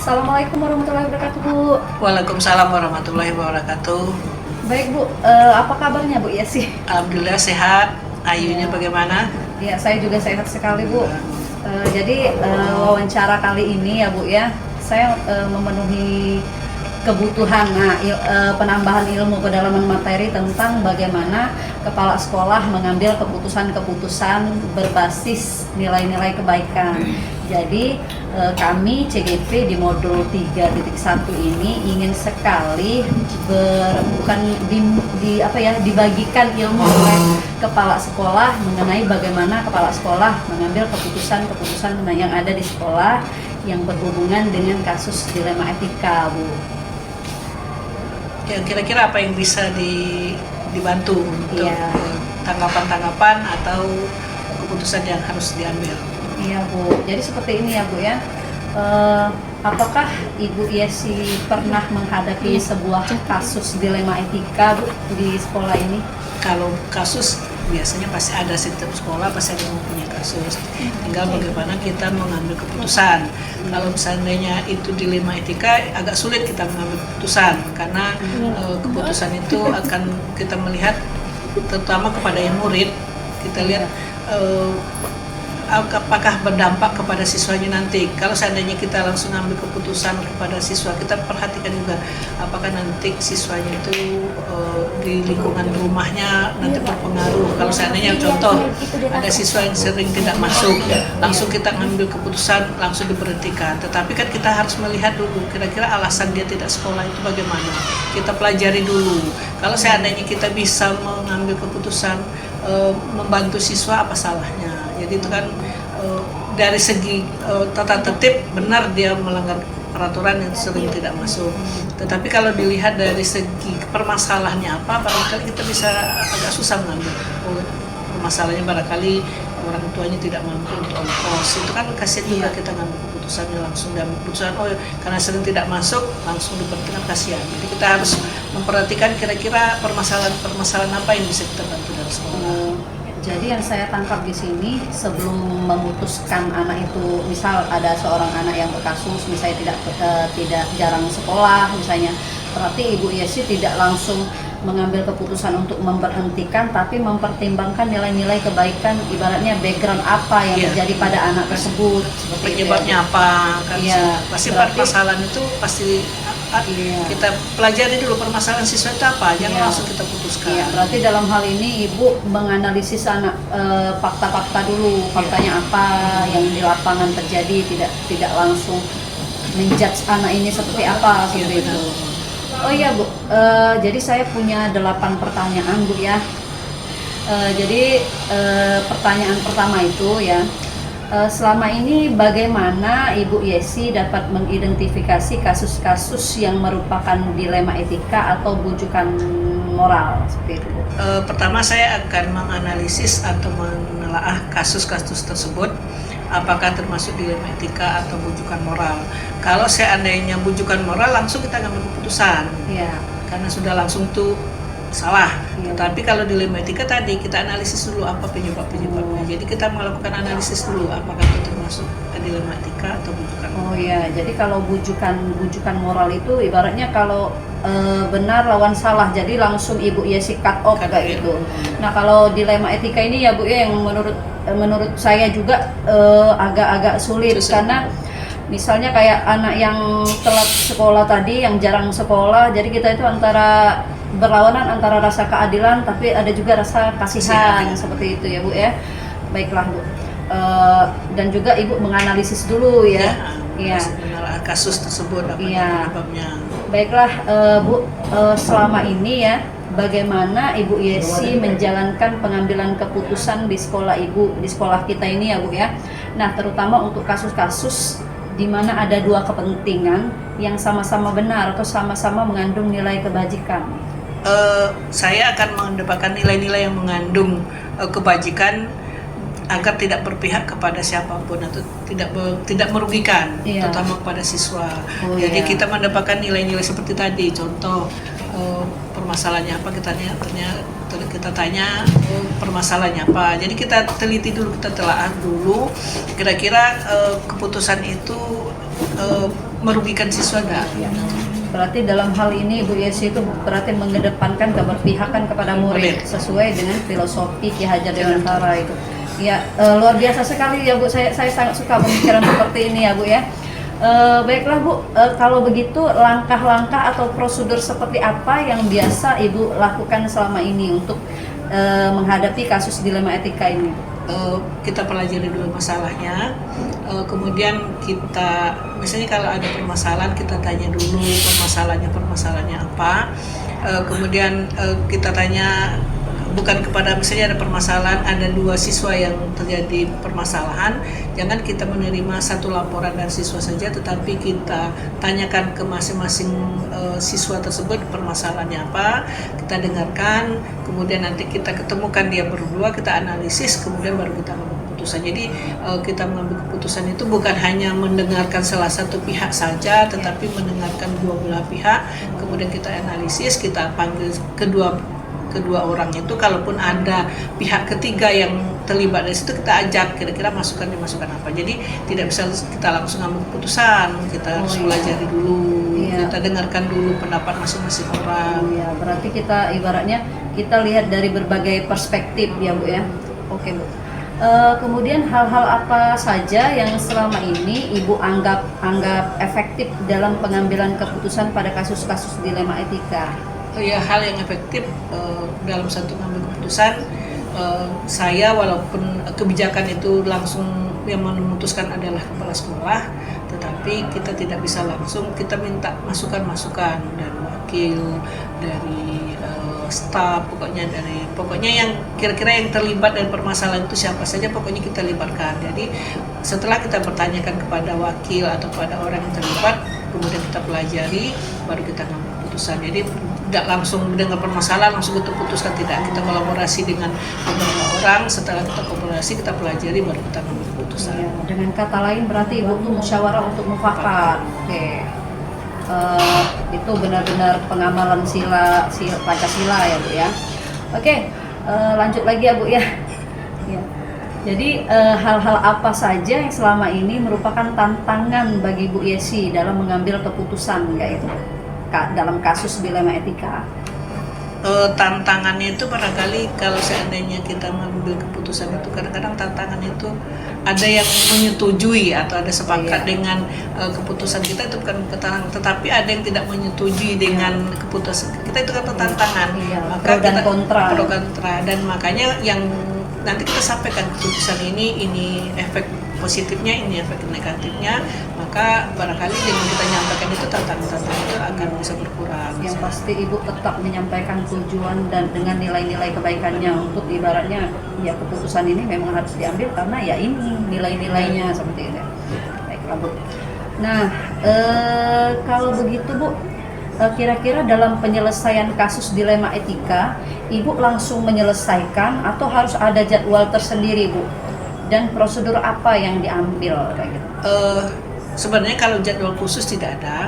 Assalamualaikum warahmatullahi wabarakatuh, Bu. Waalaikumsalam warahmatullahi wabarakatuh. Baik, Bu. Apa kabarnya, Bu? Ya sih. Alhamdulillah sehat. Ayunya bagaimana? Ya, saya juga sehat sekali, Bu. Jadi wawancara kali ini ya, Bu ya, saya memenuhi kebutuhan penambahan ilmu kedalaman materi tentang bagaimana kepala sekolah mengambil keputusan-keputusan berbasis nilai-nilai kebaikan. Jadi kami CGP di modul 3.1 ini ingin sekali dibagikan ilmu oleh kepala sekolah mengenai bagaimana kepala sekolah mengambil keputusan-keputusan yang ada di sekolah yang berhubungan dengan kasus dilema etika, Bu. Ya, kira-kira apa yang bisa dibantu untuk tanggapan-tanggapan atau keputusan yang harus diambil? Iya, Bu. Jadi seperti ini ya, Bu ya. Apakah Ibu Yesi pernah menghadapi sebuah kasus dilema etika, Bu, di sekolah ini? Kalau kasus biasanya pasti ada, setiap sekolah pasti ada yang mempunyai kasus. Tinggal bagaimana kita mengambil keputusan. Kalau seandainya itu dilema etika, agak sulit kita mengambil keputusan karena keputusan itu akan kita melihat terutama kepada yang murid. Kita lihat apakah berdampak kepada siswanya nanti. Kalau seandainya kita langsung ambil keputusan kepada siswa, kita perhatikan juga apakah nanti siswanya itu di lingkungan rumahnya nanti berpengaruh. Kalau seandainya contoh ada siswa yang sering tidak masuk, langsung kita ngambil keputusan langsung diberhentikan. Tetapi kan kita harus melihat dulu kira-kira alasan dia tidak sekolah itu bagaimana. Kita pelajari dulu. Kalau seandainya kita bisa mengambil keputusan membantu siswa, apa salahnya? Jadi itu kan dari segi tata tertib benar dia melanggar peraturan yang sering tidak masuk. Tetapi kalau dilihat dari segi permasalahannya apa, barangkali kita bisa agak susah mengambil. Permasalahannya barangkali orang tuanya tidak mampu untuk ongkos. Itu kan kasihan juga kita ngambil keputusannya langsung dan keputusan karena sering tidak masuk langsung diberhentikan, kasihan. Jadi kita harus memperhatikan kira-kira permasalahan apa yang bisa kita bantu dari sekolah. Jadi yang saya tangkap di sini, sebelum memutuskan anak itu, misal ada seorang anak yang berkasus, misalnya tidak jarang sekolah, misalnya, berarti Ibu Yesi tidak langsung mengambil keputusan untuk memberhentikan, tapi mempertimbangkan nilai-nilai kebaikan, ibaratnya background apa yang terjadi pada anak tersebut. Penyebabnya apa? Kan pasti permasalahan itu pasti kita pelajari dulu permasalahan siswa itu apa, jangan langsung kita putuskan. Berarti dalam hal ini Ibu menganalisis anak fakta-fakta dulu, faktanya apa yang di lapangan terjadi, tidak langsung menjudge anak ini seperti apa seperti itu. Oh iya, Bu, jadi saya punya 8 pertanyaan, Bu ya. Jadi pertanyaan pertama itu ya, selama ini bagaimana Ibu Yesi dapat mengidentifikasi kasus-kasus yang merupakan dilema etika atau bujukan moral seperti itu? Pertama saya akan menganalisis atau menelaah kasus-kasus tersebut apakah termasuk dilema etika atau bujukan moral. Kalau seandainya bujukan moral langsung kita ngambil keputusan, karena sudah langsung tuh salah. Tetapi kalau dilema etika tadi kita analisis dulu apa penyebabnya. Jadi kita melakukan analisis dulu apakah itu termasuk dilema etika atau bujukan moral. Oh ya, jadi kalau bujukan moral itu ibaratnya kalau benar lawan salah, jadi langsung Ibu Yesi cut off kayak gitu. Nah kalau dilema etika ini ya Bu ya, yang menurut saya juga agak-agak sulit karena misalnya kayak anak yang telat sekolah tadi, yang jarang sekolah, jadi kita itu antara berlawanan antara rasa keadilan tapi ada juga rasa kasihan seperti itu ya Bu ya. Baiklah Bu, dan juga Ibu menganalisis dulu ya. Menelaah kasus tersebut apa penyebabnya. Baiklah Bu, selama ini ya bagaimana Ibu Yesi menjalankan pengambilan keputusan di sekolah Ibu, di sekolah kita ini ya Bu ya. Nah terutama untuk kasus-kasus di mana ada dua kepentingan yang sama-sama benar atau sama-sama mengandung nilai kebajikan. Saya akan mengedepankan nilai-nilai yang mengandung kebajikan agar tidak berpihak kepada siapapun atau tidak merugikan, terutama kepada siswa. Jadi kita mendapatkan nilai-nilai seperti tadi, contoh permasalahannya apa, kita tanya permasalahannya apa. Jadi kita teliti dulu, kita telaah dulu kira-kira keputusan itu merugikan siswa enggak. Ya. Berarti dalam hal ini Ibu Yesi itu berarti mengedepankan keberpihakan kepada murid sesuai dengan filosofi Ki Hajar Dewantara itu. Ya, luar biasa sekali ya Bu. Saya sangat suka pemikiran seperti ini ya Bu ya. Baiklah Bu, kalau begitu langkah-langkah atau prosedur seperti apa yang biasa Ibu lakukan selama ini untuk menghadapi kasus dilema etika ini? Kita pelajari dulu masalahnya, kemudian kita misalnya kalau ada permasalahan kita tanya dulu permasalahannya apa, kemudian kita tanya bukan kepada misalnya ada permasalahan, ada 2 siswa yang terjadi permasalahan, jangan kita menerima satu laporan dari siswa saja, tetapi kita tanyakan ke masing-masing siswa tersebut permasalahannya apa, kita dengarkan, kemudian nanti kita ketemukan dia berdua, kita analisis, kemudian baru kita mengambil keputusan. Jadi kita mengambil keputusan itu bukan hanya mendengarkan salah satu pihak saja, tetapi mendengarkan 2 belah pihak, kemudian kita analisis, kita panggil kedua orang itu, kalaupun ada pihak ketiga yang terlibat dari situ kita ajak kira-kira masukan apa. Jadi tidak bisa kita langsung ambil keputusan, kita harus pelajari dulu, kita dengarkan dulu pendapat masing-masing orang. Ya, berarti kita ibaratnya kita lihat dari berbagai perspektif ya Bu ya. Oke Bu. Kemudian hal-hal apa saja yang selama ini Ibu anggap efektif dalam pengambilan keputusan pada kasus-kasus dilema etika? Ya, hal yang efektif dalam satu mengambil keputusan, saya walaupun kebijakan itu langsung yang memutuskan adalah kepala sekolah, tetapi kita tidak bisa langsung, kita minta masukan-masukan dari wakil, dari staf, pokoknya yang kira-kira yang terlibat dari permasalahan itu siapa saja, pokoknya kita libatkan. Jadi setelah kita bertanyakan kepada wakil atau pada orang yang terlibat, kemudian kita pelajari, baru kita ngambil keputusan. Jadi tidak langsung mendengar permasalahan langsung kita putuskan, tidak, kita kolaborasi dengan beberapa orang, setelah kita kolaborasi kita pelajari baru kita mengambil keputusan. Ya, dengan kata lain berarti Ibu tuh musyawarah untuk mufakat. Oke. Itu benar-benar pengamalan sila Pancasila ya Bu ya. Oke, lanjut lagi ya Bu ya. Ya. Jadi hal-hal apa saja yang selama ini merupakan tantangan bagi Bu Yesi dalam mengambil keputusan kayak itu dalam kasus dilema etika? Tantangannya itu barangkali kalau seandainya kita mengambil keputusan itu, kadang-kadang tantangan itu ada yang menyetujui atau ada sepakat dengan keputusan kita, itu bukan tantangan, tetapi ada yang tidak menyetujui dengan keputusan kita, itu kan tantangan. Maka pro dan kontra, dan makanya yang nanti kita sampaikan keputusan ini efek positifnya, ini efek negatifnya, maka barangkali dengan kita nyampaikan itu tantangan itu akan bisa berkurang. Yang pasti Ibu tetap menyampaikan tujuan dan dengan nilai-nilai kebaikannya untuk ibaratnya ya keputusan ini memang harus diambil karena ya ini nilai-nilainya seperti ini. Baiklah Bu. Nah kalau begitu Bu, kira-kira dalam penyelesaian kasus dilema etika, Ibu langsung menyelesaikan atau harus ada jadwal tersendiri Bu? Dan prosedur apa yang diambil kayak gitu? Sebenarnya kalau jadwal khusus tidak ada,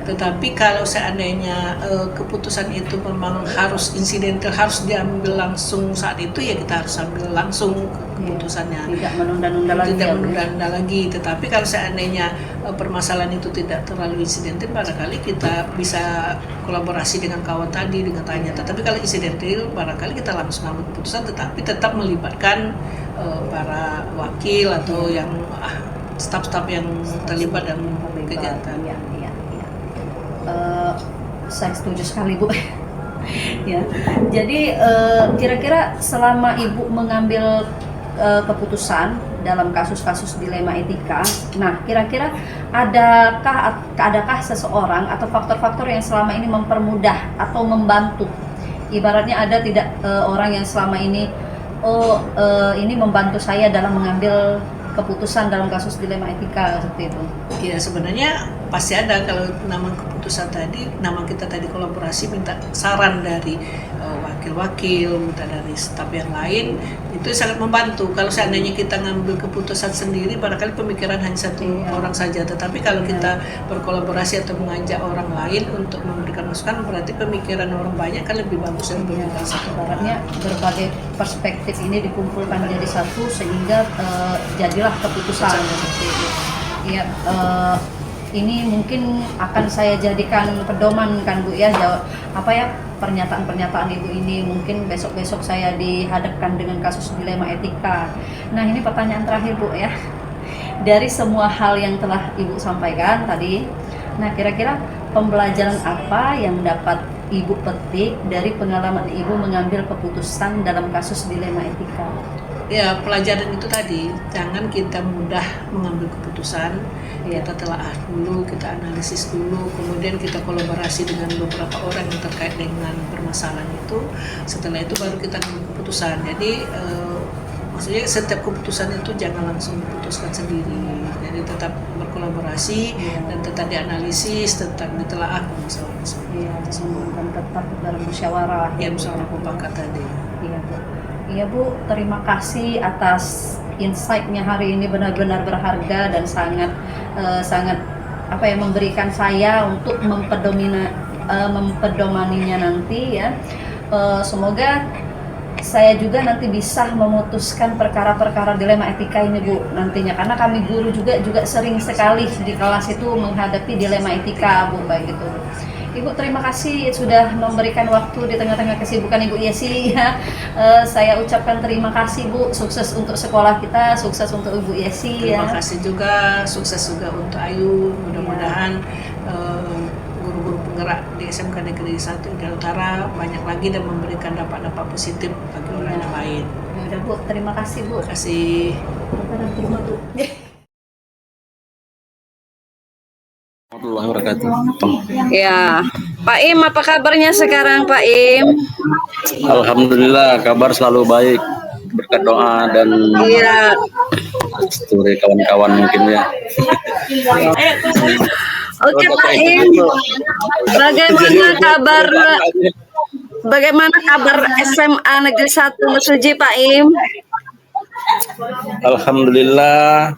tetapi kalau seandainya keputusan itu memang harus insidental, harus diambil langsung saat itu, ya kita harus ambil langsung keputusannya. Tidak menunda-nunda lagi. Tetapi kalau seandainya permasalahan itu tidak terlalu insidental, barangkali kita bisa kolaborasi dengan kawan tadi, dengan tanya. Tetapi kalau insidental, barangkali kita langsung ambil keputusan, tetapi tetap melibatkan para wakil atau yang staf-staf yang terlibat dalam kegiatan. Iya. Saya setuju sekali Bu. Ya. Jadi kira-kira selama Ibu mengambil keputusan dalam kasus-kasus dilema etika, nah kira-kira adakah seseorang atau faktor-faktor yang selama ini mempermudah atau membantu? Ibaratnya ada tidak orang yang selama ini ini membantu saya dalam mengambil keputusan dalam kasus dilema etika seperti itu? Ya, sebenarnya pasti ada. Kalau nama keputusan tadi, nama kita tadi kolaborasi, minta saran dari wakil-wakil, minta dari staf yang lain, itu sangat membantu. Kalau seandainya kita ngambil keputusan sendiri, barangkali pemikiran hanya satu orang saja. Tetapi kalau kita berkolaborasi atau mengajak orang lain untuk memberikan masukan, berarti pemikiran orang banyak kan lebih bagus dari pemikiran satu orang. Berbagai perspektif ini dikumpulkan menjadi satu sehingga jadilah keputusan seperti itu. Ya, ini mungkin akan saya jadikan pedoman kan Bu ya, pernyataan-pernyataan Ibu ini mungkin besok-besok saya dihadapkan dengan kasus dilema etika. Nah, ini pertanyaan terakhir Bu ya. Dari semua hal yang telah Ibu sampaikan tadi, nah kira-kira pembelajaran apa yang dapat Ibu petik dari pengalaman Ibu mengambil keputusan dalam kasus dilema etika? Ya, pelajaran itu tadi, jangan kita mudah mengambil keputusan. Kita telaah dulu, kita analisis dulu, kemudian kita kolaborasi dengan beberapa orang yang terkait dengan permasalahan itu. Setelah itu baru kita ambil keputusan. Jadi maksudnya setiap keputusan itu jangan langsung diputuskan sendiri. Jadi tetap berkolaborasi dan tetap dianalisis, tetap ditelaah permasalahan tersebut. Dan tetap dalam musyawarah. Ya, musyawarah mufakat tadi. Iya Bu. Iya Bu, terima kasih atas insight-nya hari ini, benar-benar berharga dan sangat memberikan saya untuk mempedomaninya nanti ya. Semoga saya juga nanti bisa memutuskan perkara-perkara dilema etika ini Bu nantinya, karena kami guru juga sering sekali di kelas itu menghadapi dilema etika Bu, baik gitu. Ibu terima kasih sudah memberikan waktu di tengah-tengah kesibukan Ibu Yesi ya. Saya ucapkan terima kasih Bu, sukses untuk sekolah kita, sukses untuk Ibu Yesi Terima ya. kasih juga, sukses juga untuk Ayu. Mudah-mudahan guru-guru penggerak di SMK Negeri 1 Indah Utara banyak lagi dan memberikan dampak-dampak positif bagi orang yang lain. Ya udah Bu, terima kasih Bu. Terima kasih. Terima Bu. Warahmatullahi wabarakatuh. Ya, Pak Im, apa kabarnya sekarang Pak Im? Alhamdulillah, kabar selalu baik. Berkat doa dan Iya. studi kawan-kawan mungkin ya. Oke Pak Im, bagaimana kabar SMA Negeri 1 Mesuji Pak Im? Alhamdulillah,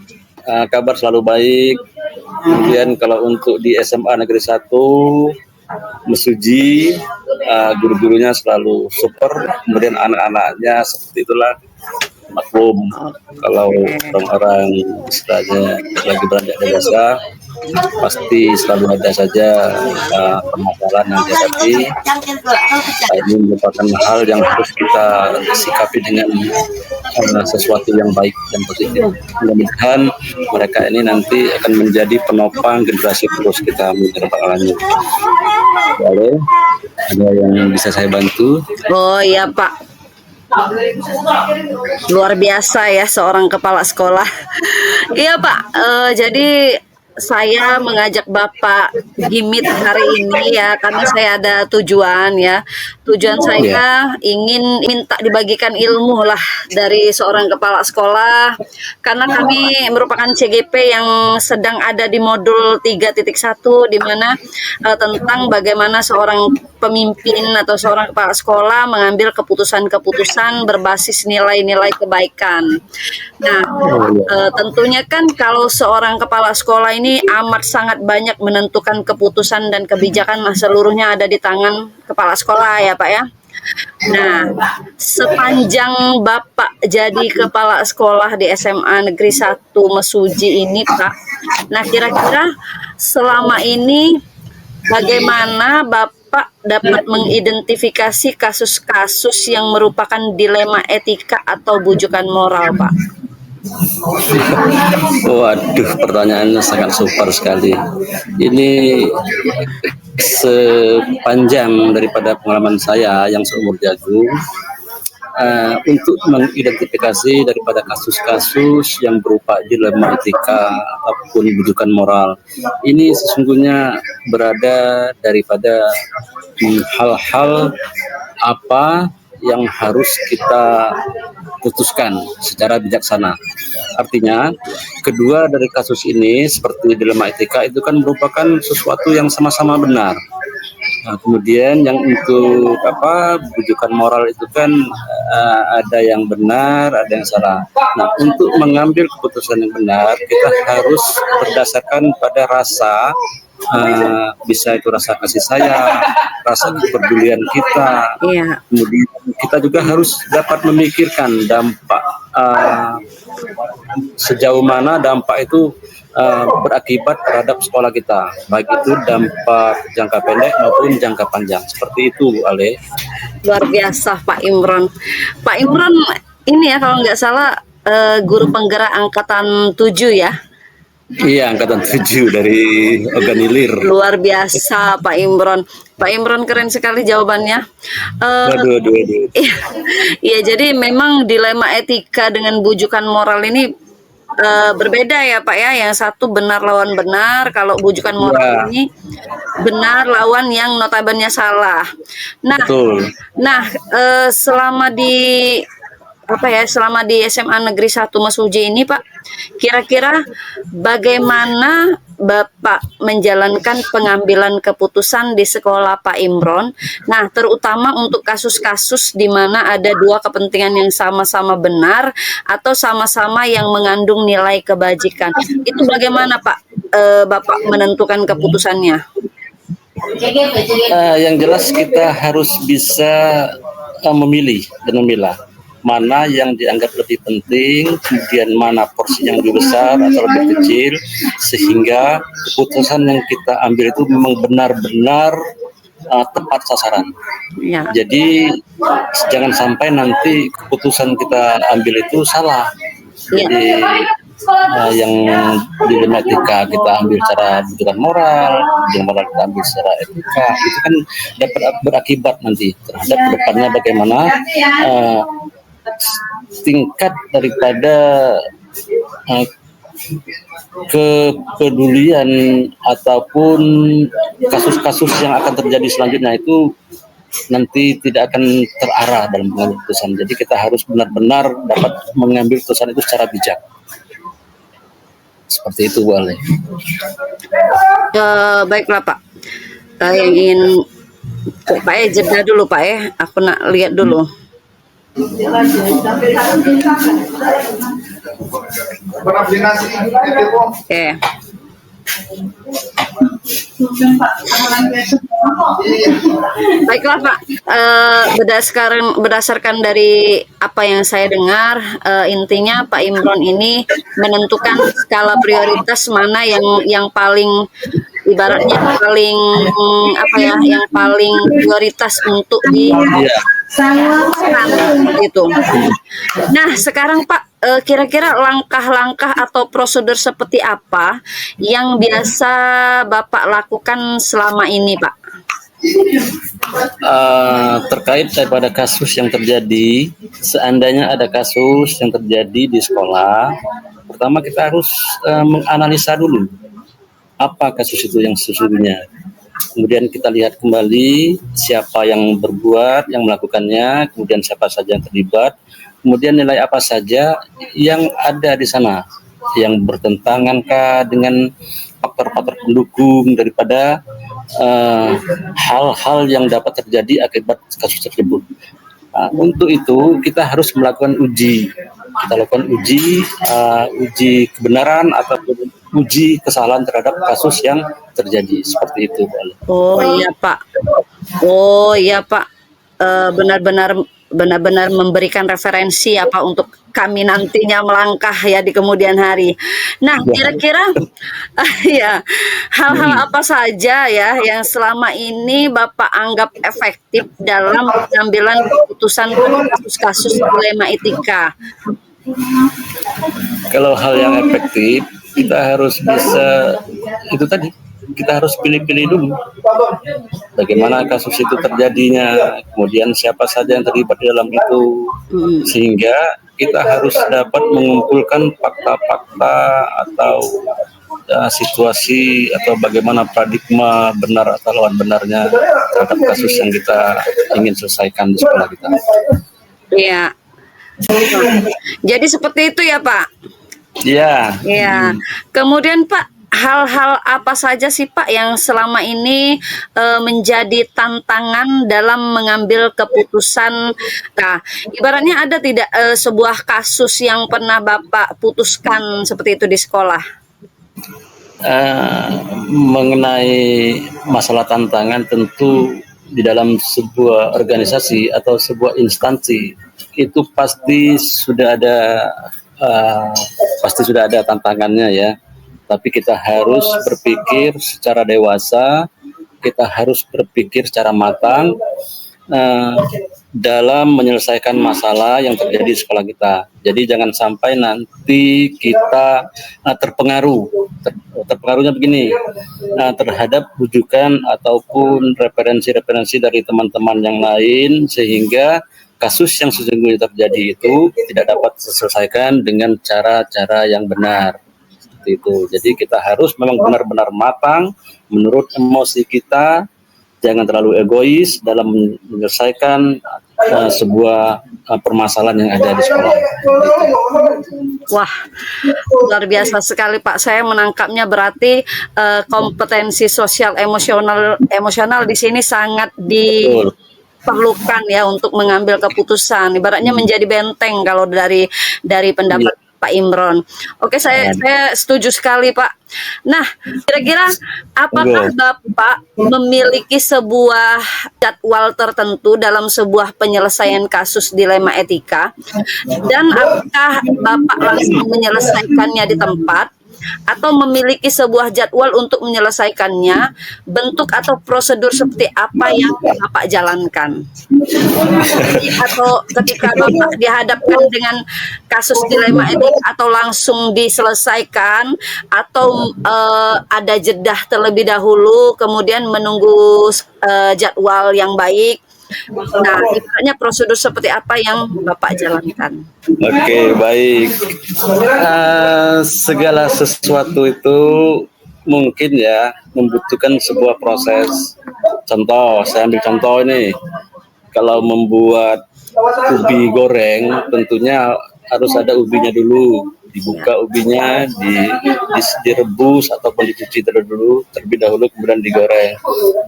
kabar selalu baik. Kemudian kalau untuk di SMA Negeri 1 Mesuji, guru-gurunya selalu super. Kemudian anak-anaknya seperti itulah, maklum. Kalau orang-orang istilahnya lagi beranjak dewasa, pasti selalu ada saja permasalahan yang dihadapi. Ini merupakan hal yang harus kita sikapi dengan sesuatu yang baik dan positif. Mudah-mudahan mereka ini nanti akan menjadi penopang generasi penerus kita menjadi. Boleh, ada yang bisa saya bantu? Oh iya Pak, luar biasa ya seorang kepala sekolah. Iya Pak, jadi saya mengajak Bapak Gimit hari ini ya karena saya ada tujuan ya. Tujuan saya ingin minta dibagikan ilmu lah dari seorang kepala sekolah, karena kami merupakan CGP yang sedang ada di modul 3.1 di mana tentang bagaimana seorang pemimpin atau seorang kepala sekolah mengambil keputusan-keputusan berbasis nilai-nilai kebaikan. Nah, tentunya kan kalau seorang kepala sekolah ini amat sangat banyak menentukan keputusan dan kebijakan, seluruhnya ada di tangan kepala sekolah ya Pak ya. Nah, sepanjang Bapak jadi kepala sekolah di SMA Negeri 1 Mesuji ini Pak, nah kira-kira selama ini bagaimana Bapak dapat mengidentifikasi kasus-kasus yang merupakan dilema etika atau bujukan moral Pak? Waduh, pertanyaannya sangat super sekali. Ini sepanjang daripada pengalaman saya yang seumur jagung, untuk mengidentifikasi daripada kasus-kasus yang berupa dilema etika ataupun bujukan moral, ini sesungguhnya berada daripada hal-hal apa yang harus kita putuskan secara bijaksana. Artinya, kedua dari kasus ini seperti dilema etika itu kan merupakan sesuatu yang sama-sama benar. Nah, kemudian yang untuk bujukan moral itu kan ada yang benar, ada yang salah. Nah, untuk mengambil keputusan yang benar, kita harus berdasarkan pada rasa, bisa itu rasa kasih sayang, rasa kepedulian kita. Kemudian kita juga harus dapat memikirkan dampak, sejauh mana dampak itu berakibat terhadap sekolah kita, baik itu dampak jangka pendek maupun jangka panjang. Seperti itu, Ale. Luar biasa Pak Imron. Pak Imron ini ya kalau nggak salah guru penggerak angkatan 7 ya. Iya, angkatan 7 dari Organilir. Luar biasa Pak Imron. Pak Imron keren sekali jawabannya. Waduh. Iya, jadi memang dilema etika dengan bujukan moral ini berbeda ya Pak ya. Yang satu benar lawan benar. Kalau bujukan moral ini benar lawan yang notabene salah. Nah, Betul. nah selama di selama di SMA Negeri 1 Mesuji ini Pak, kira-kira bagaimana Bapak menjalankan pengambilan keputusan di sekolah Pak Imron? Nah, terutama untuk kasus-kasus di mana ada dua kepentingan yang sama-sama benar atau sama-sama yang mengandung nilai kebajikan. Itu bagaimana Pak Bapak menentukan keputusannya? Yang jelas kita harus bisa memilih dan memilah mana yang dianggap lebih penting, kemudian mana porsi yang lebih besar atau lebih kecil, sehingga keputusan yang kita ambil itu memang benar-benar tepat sasaran. Ya. Jadi jangan sampai nanti keputusan kita ambil itu salah. Jadi yang dilematika kita ambil secara bujukan moral, yang moral kita ambil secara etika, itu kan dapat berakibat nanti terhadap kedepannya bagaimana tingkat daripada kepedulian ataupun kasus-kasus yang akan terjadi selanjutnya itu nanti tidak akan terarah dalam pengambilan keputusan. Jadi kita harus benar-benar dapat mengambil keputusan itu secara bijak. Seperti itu, Bu Ale. Baiklah Pak, yang ingin Pak jeda dulu Pak ya, aku nak lihat dulu. Oke. Baiklah Pak, berdasarkan dari apa yang saya dengar, intinya Pak Imron ini menentukan skala prioritas mana yang paling ibaratnya paling yang paling prioritas untuk di itu. Nah, sekarang Pak, kira-kira langkah-langkah atau prosedur seperti apa yang biasa Bapak lakukan selama ini, Pak? Terkait daripada kasus yang terjadi, seandainya ada kasus yang terjadi di sekolah, pertama kita harus menganalisa dulu apa kasus itu yang sesungguhnya. Kemudian kita lihat kembali siapa yang berbuat, yang melakukannya, kemudian siapa saja yang terlibat, kemudian nilai apa saja yang ada di sana, yang bertentangankah dengan faktor-faktor pendukung daripada hal-hal yang dapat terjadi akibat kasus tersebut. Untuk itu kita harus melakukan uji. Kita lakukan uji kebenaran ataupun uji kesalahan terhadap kasus yang terjadi, seperti itu. Oh iya Pak, benar-benar memberikan referensi apa untuk kami nantinya melangkah ya di kemudian hari. Nah, kira-kira ya hal-hal apa saja ya yang selama ini Bapak anggap efektif dalam pengambilan keputusan kasus-kasus dilema etika? Kalau hal yang efektif, kita harus bisa, itu tadi, kita harus pilih-pilih dulu bagaimana kasus itu terjadinya, kemudian siapa saja yang terlibat di dalam itu, sehingga kita harus dapat mengumpulkan fakta-fakta atau situasi atau bagaimana paradigma benar atau lawan benarnya terhadap kasus yang kita ingin selesaikan di sekolah kita. Iya. Jadi seperti itu ya Pak? Iya. Iya. Kemudian Pak, hal-hal apa saja sih Pak yang selama ini menjadi tantangan dalam mengambil keputusan? Nah, ibaratnya ada tidak sebuah kasus yang pernah Bapak putuskan seperti itu di sekolah? Mengenai masalah tantangan, tentu di dalam sebuah organisasi atau sebuah instansi itu pasti sudah ada tantangannya ya. tapi kita harus berpikir secara dewasa, kita harus berpikir secara matang dalam menyelesaikan masalah yang terjadi di sekolah kita. Jadi jangan sampai nanti kita terpengaruh. Terpengaruhnya begini, terhadap rujukan ataupun referensi-referensi dari teman-teman yang lain, sehingga kasus yang sesungguhnya terjadi itu tidak dapat diselesaikan dengan cara-cara yang benar. Seperti itu. Jadi kita harus memang benar-benar matang menurut emosi kita, jangan terlalu egois dalam menyelesaikan sebuah permasalahan yang ada di sekolah. Wah, luar biasa sekali Pak. Saya menangkapnya berarti kompetensi sosial emosional di sini sangat diperlukan ya untuk mengambil keputusan. Ibaratnya menjadi benteng kalau dari pendapat Pak Imron. Oke, saya setuju sekali Pak. Nah, kira-kira apakah Bapak memiliki sebuah jadwal tertentu dalam sebuah penyelesaian kasus dilema etika? Dan apakah Bapak langsung menyelesaikannya di tempat? Atau memiliki sebuah jadwal untuk menyelesaikannya, bentuk atau prosedur seperti apa yang Bapak jalankan? Atau ketika Bapak dihadapkan dengan kasus dilema etika, atau langsung diselesaikan, atau ada jedah terlebih dahulu, kemudian menunggu jadwal yang baik. Nah, ibaratnya prosedur seperti apa yang Bapak jalankan? Oke, baik. Segala sesuatu itu mungkin ya membutuhkan sebuah proses. Contoh, saya ambil contoh ini. Kalau membuat ubi goreng, tentunya harus ada ubinya dulu. Dibuka ubinya, direbus ataupun dicuci terlebih dahulu, kemudian digoreng.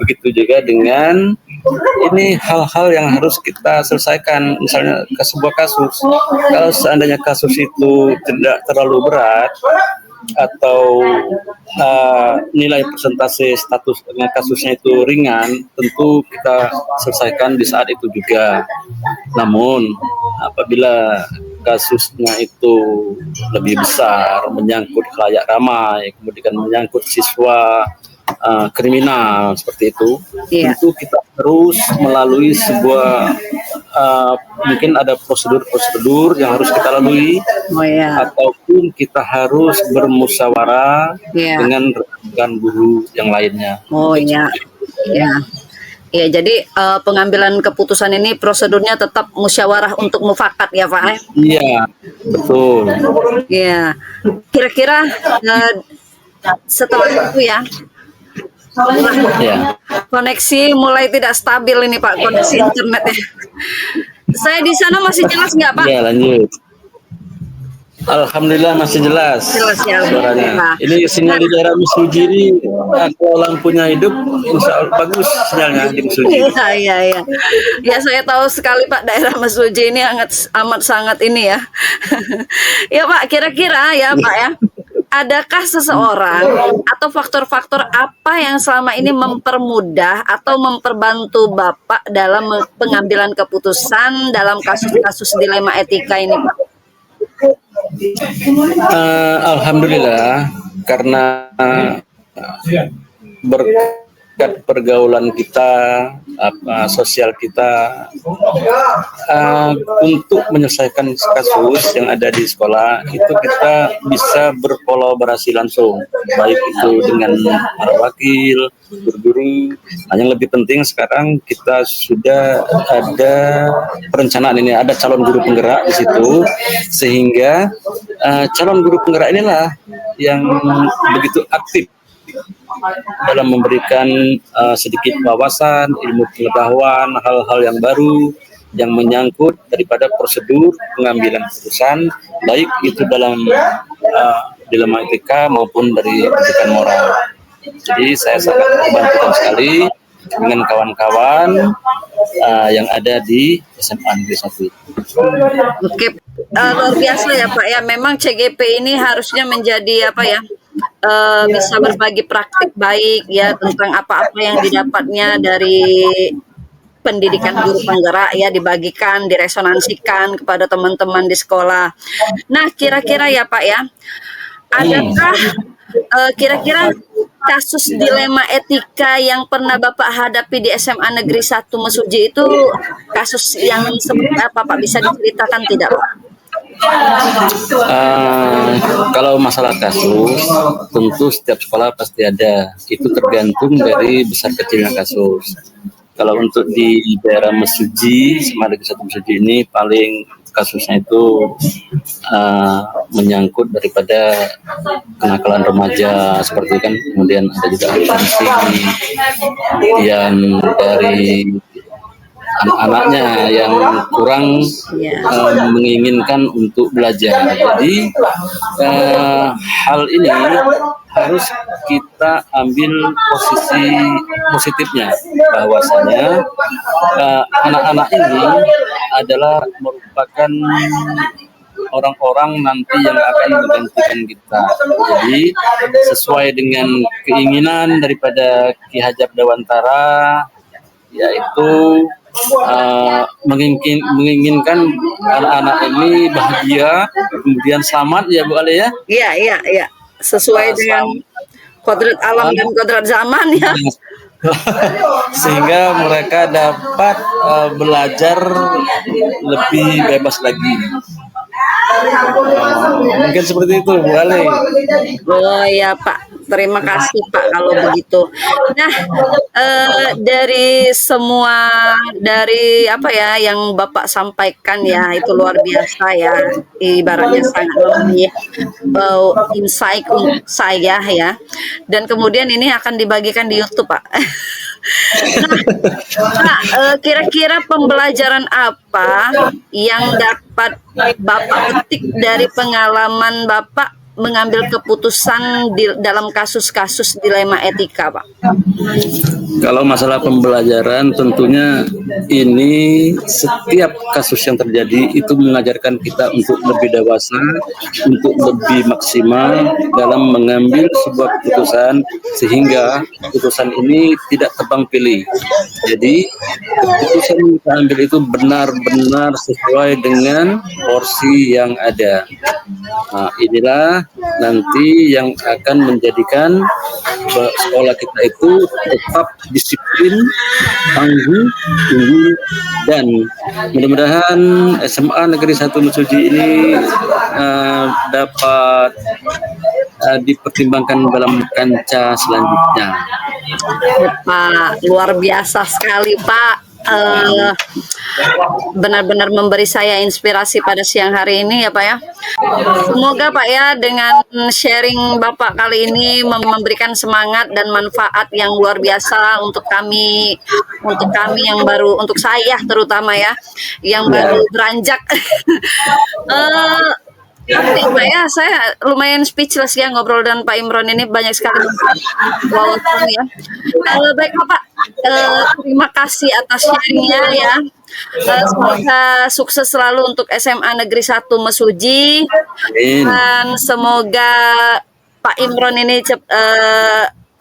Begitu juga dengan ini hal-hal yang harus kita selesaikan, misalnya ke sebuah kasus. Kalau seandainya kasus itu tidak terlalu berat atau nilai persentase status dengan kasusnya itu ringan, tentu kita selesaikan di saat itu juga. Namun apabila kasusnya itu lebih besar, menyangkut khalayak ramai, kemudian menyangkut siswa kriminal seperti itu, tentu kita terus melalui sebuah mungkin ada prosedur-prosedur yang harus kita lalui, ataupun kita harus bermusyawarah dengan rekan guru yang lainnya. Ya, jadi pengambilan keputusan ini prosedurnya tetap musyawarah untuk mufakat ya Pak? Iya, betul. Ya, kira-kira setelah itu ya, koneksi mulai tidak stabil ini Pak, koneksi internetnya. Saya di sana masih jelas nggak Pak? Ya, lanjut. Alhamdulillah masih jelas ya, suaranya. Ini sinyal di daerah Mesuji ini, kalau lampunya hidup, insya Allah bagus sinyalnya di Mesuji. Iya. Ya, saya tahu sekali Pak, daerah Mesuji ini amat sangat ini ya. Ya Pak, kira-kira ya Pak ya, adakah seseorang atau faktor-faktor apa yang selama ini mempermudah atau memperbantu Bapak dalam pengambilan keputusan dalam kasus-kasus dilema etika ini Pak? Alhamdulillah, karena berkat pergaulan kita, sosial kita, untuk menyelesaikan kasus yang ada di sekolah itu kita bisa berkolaborasi langsung, baik itu dengan para wakil, guru-guru. Nah, yang lebih penting sekarang kita sudah ada perencanaan ini, ada calon guru penggerak di situ, sehingga calon guru penggerak inilah yang begitu aktif dalam memberikan sedikit wawasan, ilmu pengetahuan, hal-hal yang baru yang menyangkut daripada prosedur pengambilan keputusan, baik itu dalam dilema etika maupun dari pendidikan moral. Jadi saya sangat terbantu sekali dengan kawan-kawan yang ada di SMA Negeri 1. Oke, luar biasa ya Pak ya. Memang CGP ini harusnya menjadi apa ya? Bisa berbagi praktik baik ya tentang apa-apa yang didapatnya dari pendidikan guru penggerak ya, dibagikan, diresonansikan kepada teman-teman di sekolah. Nah, kira-kira ya Pak ya, adakah kira-kira kasus dilema etika yang pernah Bapak hadapi di SMA Negeri 1 Mesuji itu kasus yang seperti apa Pak? Bisa diceritakan tidak Pak? Kalau masalah kasus, tentu setiap sekolah pasti ada. Itu tergantung dari besar kecilnya kasus. Kalau untuk di daerah Mesuji, SMA Negeri 1 Mesuji ini paling kasusnya itu menyangkut daripada kenakalan remaja seperti itu kan, kemudian ada juga atensi yang dari anak-anaknya yang kurang menginginkan untuk belajar. Jadi hal ini harus kita ambil posisi positifnya, bahwasanya anak-anak ini adalah merupakan orang-orang nanti yang akan menggantikan kita. Jadi sesuai dengan keinginan daripada Ki Hajab Dewantara, yaitu menginginkan anak-anak ini bahagia, kemudian selamat ya Bu Ale ya. Iya. Sesuai dengan kodrat alam dan kodrat zaman ya. Sehingga mereka dapat belajar lebih bebas lagi. Mungkin seperti itu Bu Ale. Oh ya Pak, terima kasih Pak kalau begitu. Nah, dari apa ya yang Bapak sampaikan ya, itu luar biasa ya, ibaratnya sangat lebih insight untuk saya ya. Dan kemudian ini akan dibagikan di YouTube Pak. Nah, kira-kira pembelajaran apa yang dapat Bapak petik dari pengalaman Bapak mengambil keputusan dalam kasus-kasus dilema etika, Pak? Kalau masalah pembelajaran, tentunya ini setiap kasus yang terjadi itu mengajarkan kita untuk lebih dewasa, untuk lebih maksimal dalam mengambil sebuah keputusan, sehingga keputusan ini tidak tebang pilih. Jadi keputusan yang kita ambil itu benar-benar sesuai dengan porsi yang ada. Nah, inilah nanti yang akan menjadikan sekolah kita itu tetap disiplin, tangguh, dan mudah-mudahan SMA Negeri 1 Mesuji ini dapat dipertimbangkan dalam kancah selanjutnya. Pak, luar biasa sekali Pak. Benar-benar memberi saya inspirasi pada siang hari ini ya Pak ya. Semoga Pak ya dengan sharing Bapak kali ini memberikan semangat dan manfaat yang luar biasa untuk kami yang baru, untuk saya terutama ya, yang baru beranjak. Tapi Pak ya, saya lumayan speechless ya ngobrol dengan Pak Imron ini, banyak sekali wawasan ya. Baik Bapak, terima kasih atas sharingnya ya. Semoga sukses selalu untuk SMA Negeri 1 Mesuji. Dan semoga Pak Imron ini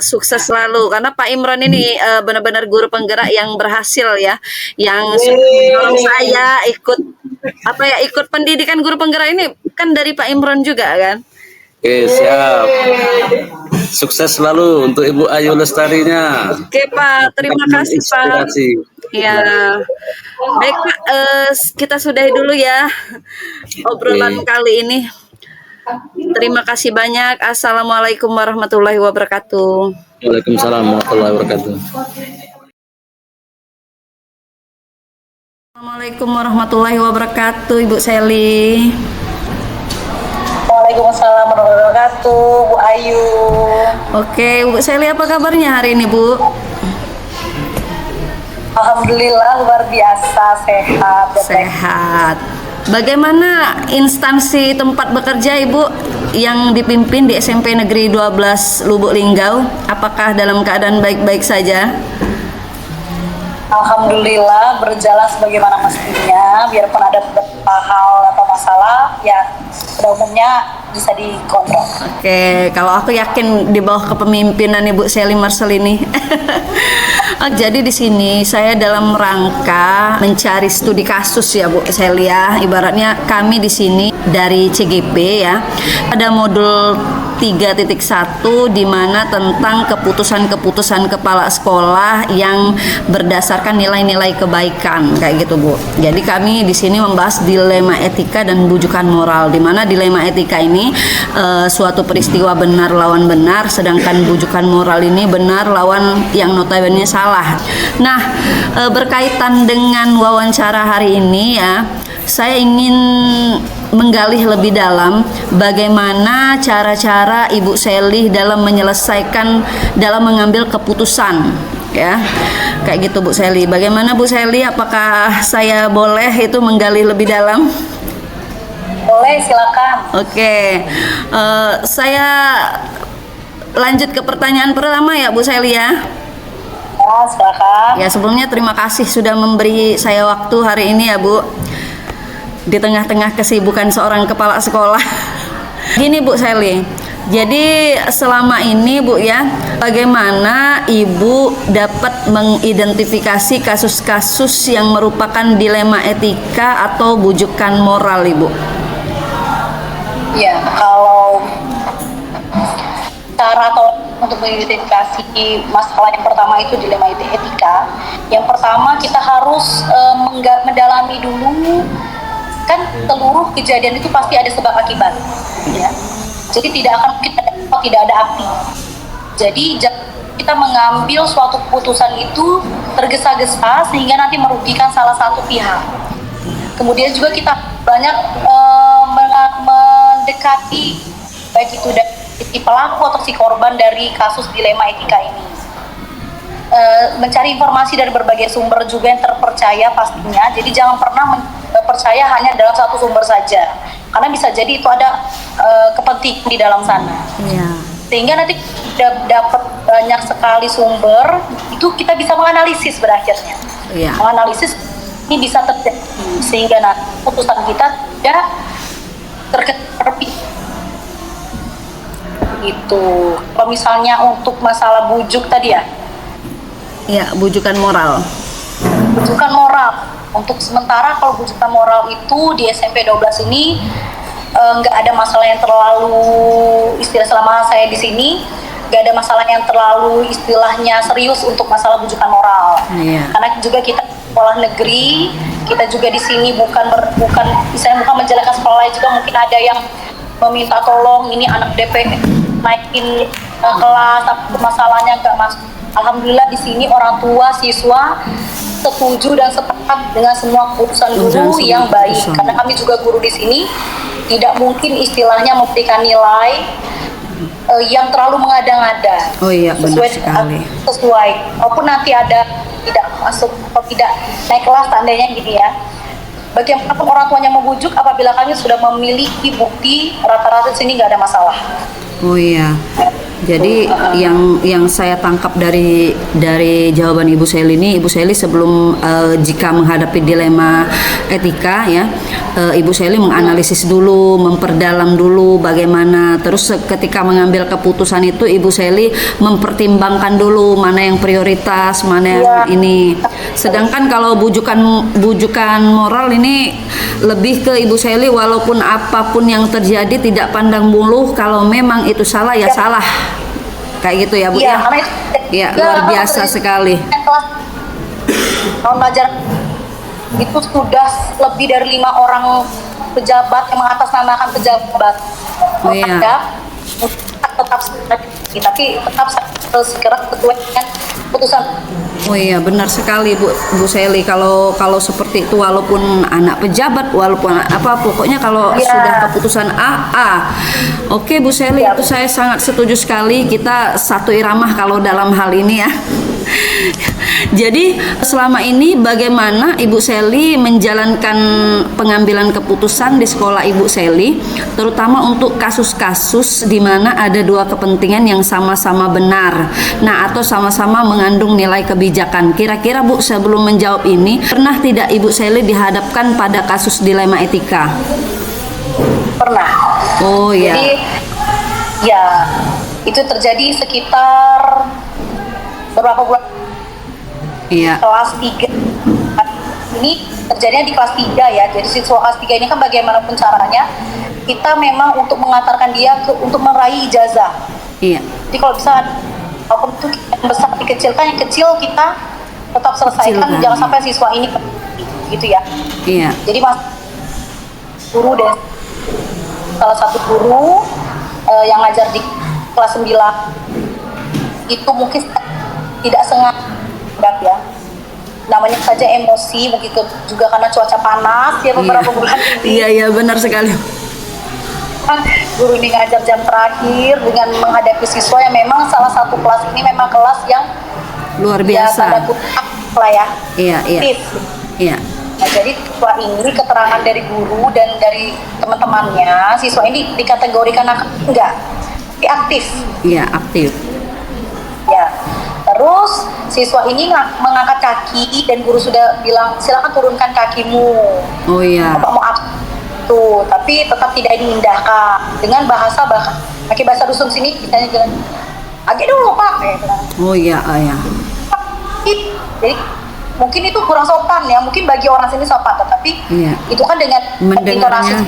sukses selalu, karena Pak Imron ini benar-benar guru penggerak yang berhasil ya, yang saya ikut pendidikan guru penggerak ini kan dari Pak Imron juga kan. Oke, siap. Sukses selalu untuk Ibu Ayu Lestarinya. Oke Pak, terima kasih Pak. Ya, baik Pak, kita sudahi dulu ya obrolan kali ini. Terima kasih banyak. Assalamualaikum warahmatullahi wabarakatuh. Waalaikumsalam warahmatullahi wabarakatuh. Assalamualaikum warahmatullahi wabarakatuh, Ibu Seli. Waalaikumsalam warahmatullahi wabarakatuh, Bu Ayu. Oke, Bu Seli, apa kabarnya hari ini, Bu? Alhamdulillah luar biasa, sehat. Sehat. Bagaimana instansi tempat bekerja Ibu yang dipimpin di SMP Negeri 12 Lubuk Linggau? Apakah dalam keadaan baik-baik saja? Alhamdulillah berjalan sebagaimana mestinya, biarpun ada beberapa hal atau masalah, ya pada umumnya bisa dikontrol. Oke, kalau aku yakin di bawah kepemimpinan Ibu Sally Marcel ini. Oh, jadi di sini saya dalam rangka mencari studi kasus ya Bu Sally ya. Ibaratnya kami di sini dari CGP ya. Ada modul 3.1 di mana tentang keputusan-keputusan kepala sekolah yang berdasarkan nilai-nilai kebaikan kayak gitu Bu. Jadi kami di sini membahas dilema etika dan bujukan moral, di mana dilema etika ini suatu peristiwa benar lawan benar, sedangkan bujukan moral ini benar lawan yang notabene salah. Nah, berkaitan dengan wawancara hari ini ya, saya ingin menggali lebih dalam bagaimana cara-cara Ibu Sally dalam dalam mengambil keputusan ya. Kayak gitu Bu Sally. Bagaimana Bu Sally, apakah saya boleh itu menggali lebih dalam? Boleh, silakan. Oke. Saya lanjut ke pertanyaan pertama ya Bu Sally ya. Ya, silakan. Ya, sebelumnya terima kasih sudah memberi saya waktu hari ini ya Bu, di tengah-tengah kesibukan seorang kepala sekolah. Gini Bu Sally, jadi selama ini Bu ya, bagaimana Ibu dapat mengidentifikasi kasus-kasus yang merupakan dilema etika atau bujukan moral Ibu? Ya, kalau cara atau untuk mengidentifikasi masalah yang pertama itu dilema etika. Yang pertama kita harus mendalami dulu, kan seluruh kejadian itu pasti ada sebab akibat, ya. Jadi tidak akan tidak ada api. Jadi kita mengambil suatu keputusan itu tergesa-gesa sehingga nanti merugikan salah satu pihak. Kemudian juga kita banyak mendekati baik itu dari si pelaku atau si korban dari kasus dilema etika ini. Mencari informasi dari berbagai sumber juga yang terpercaya pastinya. Jadi jangan pernah percaya hanya dalam satu sumber saja, karena bisa jadi itu ada kepentingan di dalam sana. Iya. Sehingga nanti dapat banyak sekali sumber, itu kita bisa menganalisis berakhirnya. Iya. Menganalisis ini bisa terjadi sehingga nanti putusan kita tidak terkena gitu. Kalau misalnya untuk masalah bujuk tadi ya, Iya, bujukan moral. bujukan moral. Untuk sementara kalau bujukan moral itu di SMP 12 ini nggak ada masalah yang terlalu selama saya di sini nggak ada masalah yang terlalu istilahnya serius untuk masalah bujukan moral. Iya. Karena juga kita sekolah negeri, kita juga di sini bukan misalnya bukan menjalankan sekolah lain juga, mungkin ada yang meminta tolong ini anak DP naikin kelas tapi masalahnya nggak masuk. Alhamdulillah di sini orang tua siswa setuju dan sepakat dengan semua keputusan guru yang baik. Karena kami juga guru di sini tidak mungkin istilahnya memberikan nilai yang terlalu mengada-ngada. Oh iya, benar sekali. Sesuai. Walaupun nanti ada tidak masuk atau tidak naik kelas tandanya gitu ya. Bagaimanapun orang tuanya membujuk apabila kami sudah memiliki bukti rata-rata di sini nggak ada masalah. Oh iya. Jadi yang saya tangkap dari jawaban Ibu Sally ini, Ibu Sally sebelum jika menghadapi dilema etika ya, Ibu Sally menganalisis dulu, memperdalam dulu bagaimana, terus ketika mengambil keputusan itu Ibu Sally mempertimbangkan dulu mana yang prioritas, mana yang ini. Sedangkan kalau bujukan moral ini lebih ke Ibu Sally, walaupun apapun yang terjadi tidak pandang bulu, kalau memang itu salah ya salah. Kayak gitu ya Bu ya? Iya, luar biasa sekali. Tahun pelajaran itu sudah lebih dari 5 orang pejabat yang mengatasnamakan pejabat. Oh iya. Tetap tapi tetap segera sesuai dengan putusan. Oh iya, benar sekali Bu Sally. Kalau seperti itu, walaupun anak pejabat, walaupun apa, pokoknya kalau sudah keputusan A. Oke Bu Sally, itu saya sangat setuju sekali. Kita satu iramah kalau dalam hal ini ya. Jadi selama ini bagaimana Ibu Sally menjalankan pengambilan keputusan di sekolah Ibu Sally, terutama untuk kasus-kasus di mana ada dua kepentingan yang sama-sama benar, atau sama-sama mengandung nilai kebijakan. Kira-kira Bu, sebelum menjawab ini, pernah tidak Ibu Sally dihadapkan pada kasus dilema etika? Pernah. Oh iya. Jadi ya itu terjadi sekitar beberapa bulan. Iya. Kelas 3 ini terjadinya di kelas 3 ya. Jadi siswa kelas 3 ini kan bagaimanapun caranya kita memang untuk mengantarkan dia untuk meraih ijazah. Iya. Jadi kalau bisa walaupun itu yang besar dikecilkan, yang kecil kita tetap selesaikan, Kecilkan. jangan sampai siswa ini gitu ya. Iya. Jadi mas guru dan salah satu guru yang ngajar di kelas 9 itu mungkin tidak sengaja ya, namanya saja emosi, mungkin juga karena cuaca panas ya beberapa bulan ini. Iya, iya benar sekali. Guru ini ngajar jam terakhir dengan menghadapi siswa yang memang salah satu kelas ini memang kelas yang Luar ya, biasa. tanda kutip lah ya. Iya, iya. aktif. Iya. Nah, jadi siswa ini keterangan dari guru dan dari teman-temannya, siswa ini dikategorikan enggak, tapi aktif. Iya, aktif. Ya. Terus siswa ini mengangkat kaki dan guru sudah bilang silakan turunkan kakimu. Oh iya. Bapak mau aktif tuh, tapi tetap tidak diindahkan dengan bahasa pakai bahasa dusun sini kita bilang agak dulu Pak gitu. Oh iya, iya. Jadi mungkin itu kurang sopan ya, mungkin bagi orang sini sopan, tetapi Iya. itu kan dengan intonasi Mendengarnya.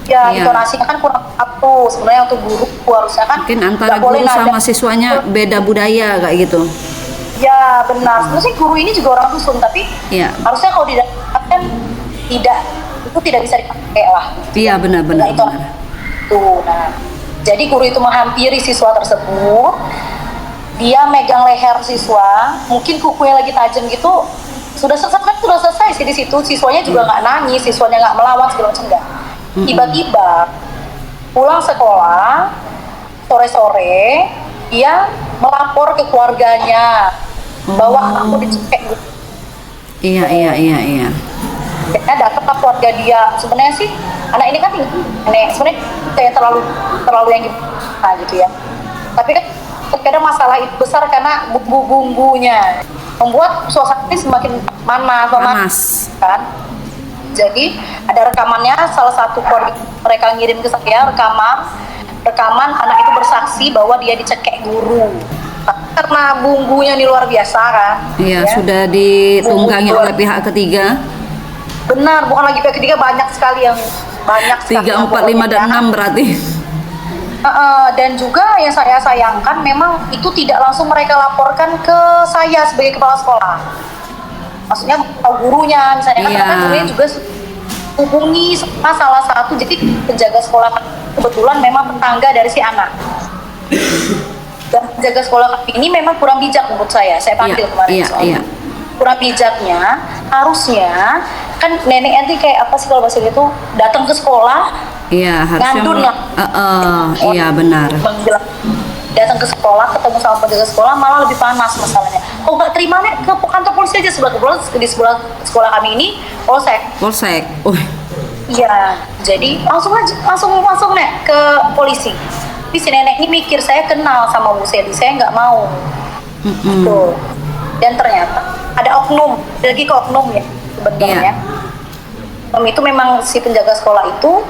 ya Iya. intonasinya kan kurang apa sebenarnya untuk guru harusnya kan Mungkin antara nggak boleh guru sama nada. siswanya beda budaya kayak gitu. Ya benar, sebenarnya guru ini juga orang dusun, tapi Iya. harusnya kalau didapatkan itu tidak bisa dipakai lah. Iya, benar-benar. Nah, itu tuh, nah jadi guru itu menghampiri siswa tersebut, dia megang leher siswa, mungkin kukunya lagi tajam gitu, sudah selesai sih di situ, siswanya juga nggak nangis, siswanya nggak melawan segala macam enggak. Tiba-tiba pulang sekolah sore-sore dia melapor ke keluarganya bahwa aku dicekek gitu. Iya, iya, iya, iya. Akhirnya datang ke keluarga dia. Sebenarnya sih anak ini kan nenek sebenarnya kayak terlalu yang gitu ya. Tapi kan terkadang masalah itu besar karena bumbu-bumbunya membuat suasana ini semakin panas kan. Jadi ada rekamannya, salah satu keluarga mereka ngirim ke saya rekaman anak itu bersaksi bahwa dia dicekek guru. Karena bumbunya ini luar biasa kan. Iya, ya. sudah ditunggangi Bumbu oleh pihak ketiga. Benar, bukan lagi pihak ketiga, banyak sekali yang 3, 4, 5, dan 6 berarti. Dan juga yang saya sayangkan memang itu tidak langsung mereka laporkan ke saya sebagai kepala sekolah. Maksudnya gurunya misalnya Iya. kan gurunya juga hubungi sama salah satu, jadi penjaga sekolah kebetulan memang tetangga dari si anak. Dan penjaga sekolah kami ini memang kurang bijak menurut saya panggil kemarin iya, soalnya. iya. Kurang bijaknya, harusnya kan nenek nanti kayak apa sih kalau bahasa itu datang ke sekolah, Iya, harusnya. ngandun lah. Iya, benar. Datang ke sekolah, ketemu sama penjaga sekolah, malah lebih panas masalahnya. Kalau nggak terima nih ke kantor polisi aja, sebelah kebetulan di sebelah sekolah kami ini polsek. Polsek. Iya, jadi langsung nih ke polisi. Tapi si nenek ini mikir saya kenal sama Bu Seli, saya nggak mau. Tuh. Dan ternyata ada oknum, lagi ke oknum ya sebenarnya. Oknum itu memang si penjaga sekolah itu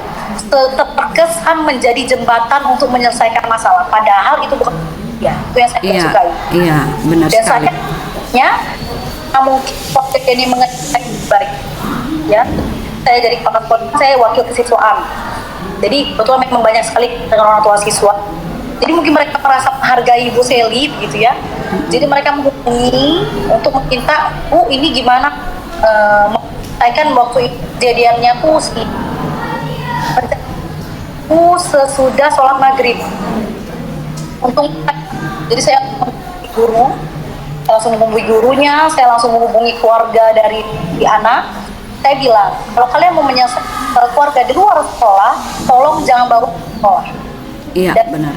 terkesan menjadi jembatan untuk menyelesaikan masalah. Padahal itu bukan ya, itu yang saya Iya, sukai. iya, benar Dan sekali. saya mungkin waktu ini mengenai baik, ya. Saya jadi kepala sekolah, saya wakil kesiswaan. Jadi betul memang banyak sekali dengan orang tua siswa. Jadi mungkin mereka merasa menghargai Bu Seli gitu ya. Jadi mereka menghubungi untuk meminta, Bu ini gimana menyelesaikan waktu kejadiannya sesudah sholat maghrib. Jadi saya guru, saya langsung menghubungi gurunya, saya langsung menghubungi keluarga dari si anak. Saya bilang, kalau kalian mau menyelesaikan keluarga di luar sekolah, tolong jangan bawa ke sekolah. Iya, Dan- benar.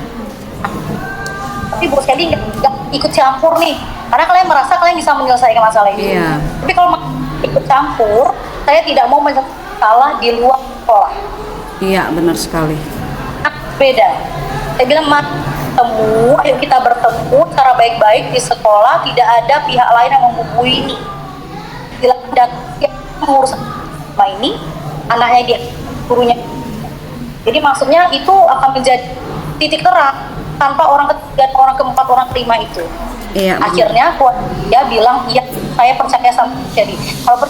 Tapi Bu Seli nggak ikut campur nih, karena kalian merasa kalian bisa menyelesaikan masalah ini. Iya. Tapi kalau ikut campur, saya tidak mau menyelesaikan masalah di luar sekolah. Iya, benar sekali. Beda. Saya bilang ayo kita bertemu secara baik-baik di sekolah, tidak ada pihak lain yang menghubungi ini. Silakan datang yang mengurus sama ini, anaknya dia gurunya. Jadi maksudnya itu akan menjadi titik terang tanpa orang ketiga, orang keempat, orang kelima itu. Iya. Akhirnya dia bilang, iya saya percaya sama jadi. Kalau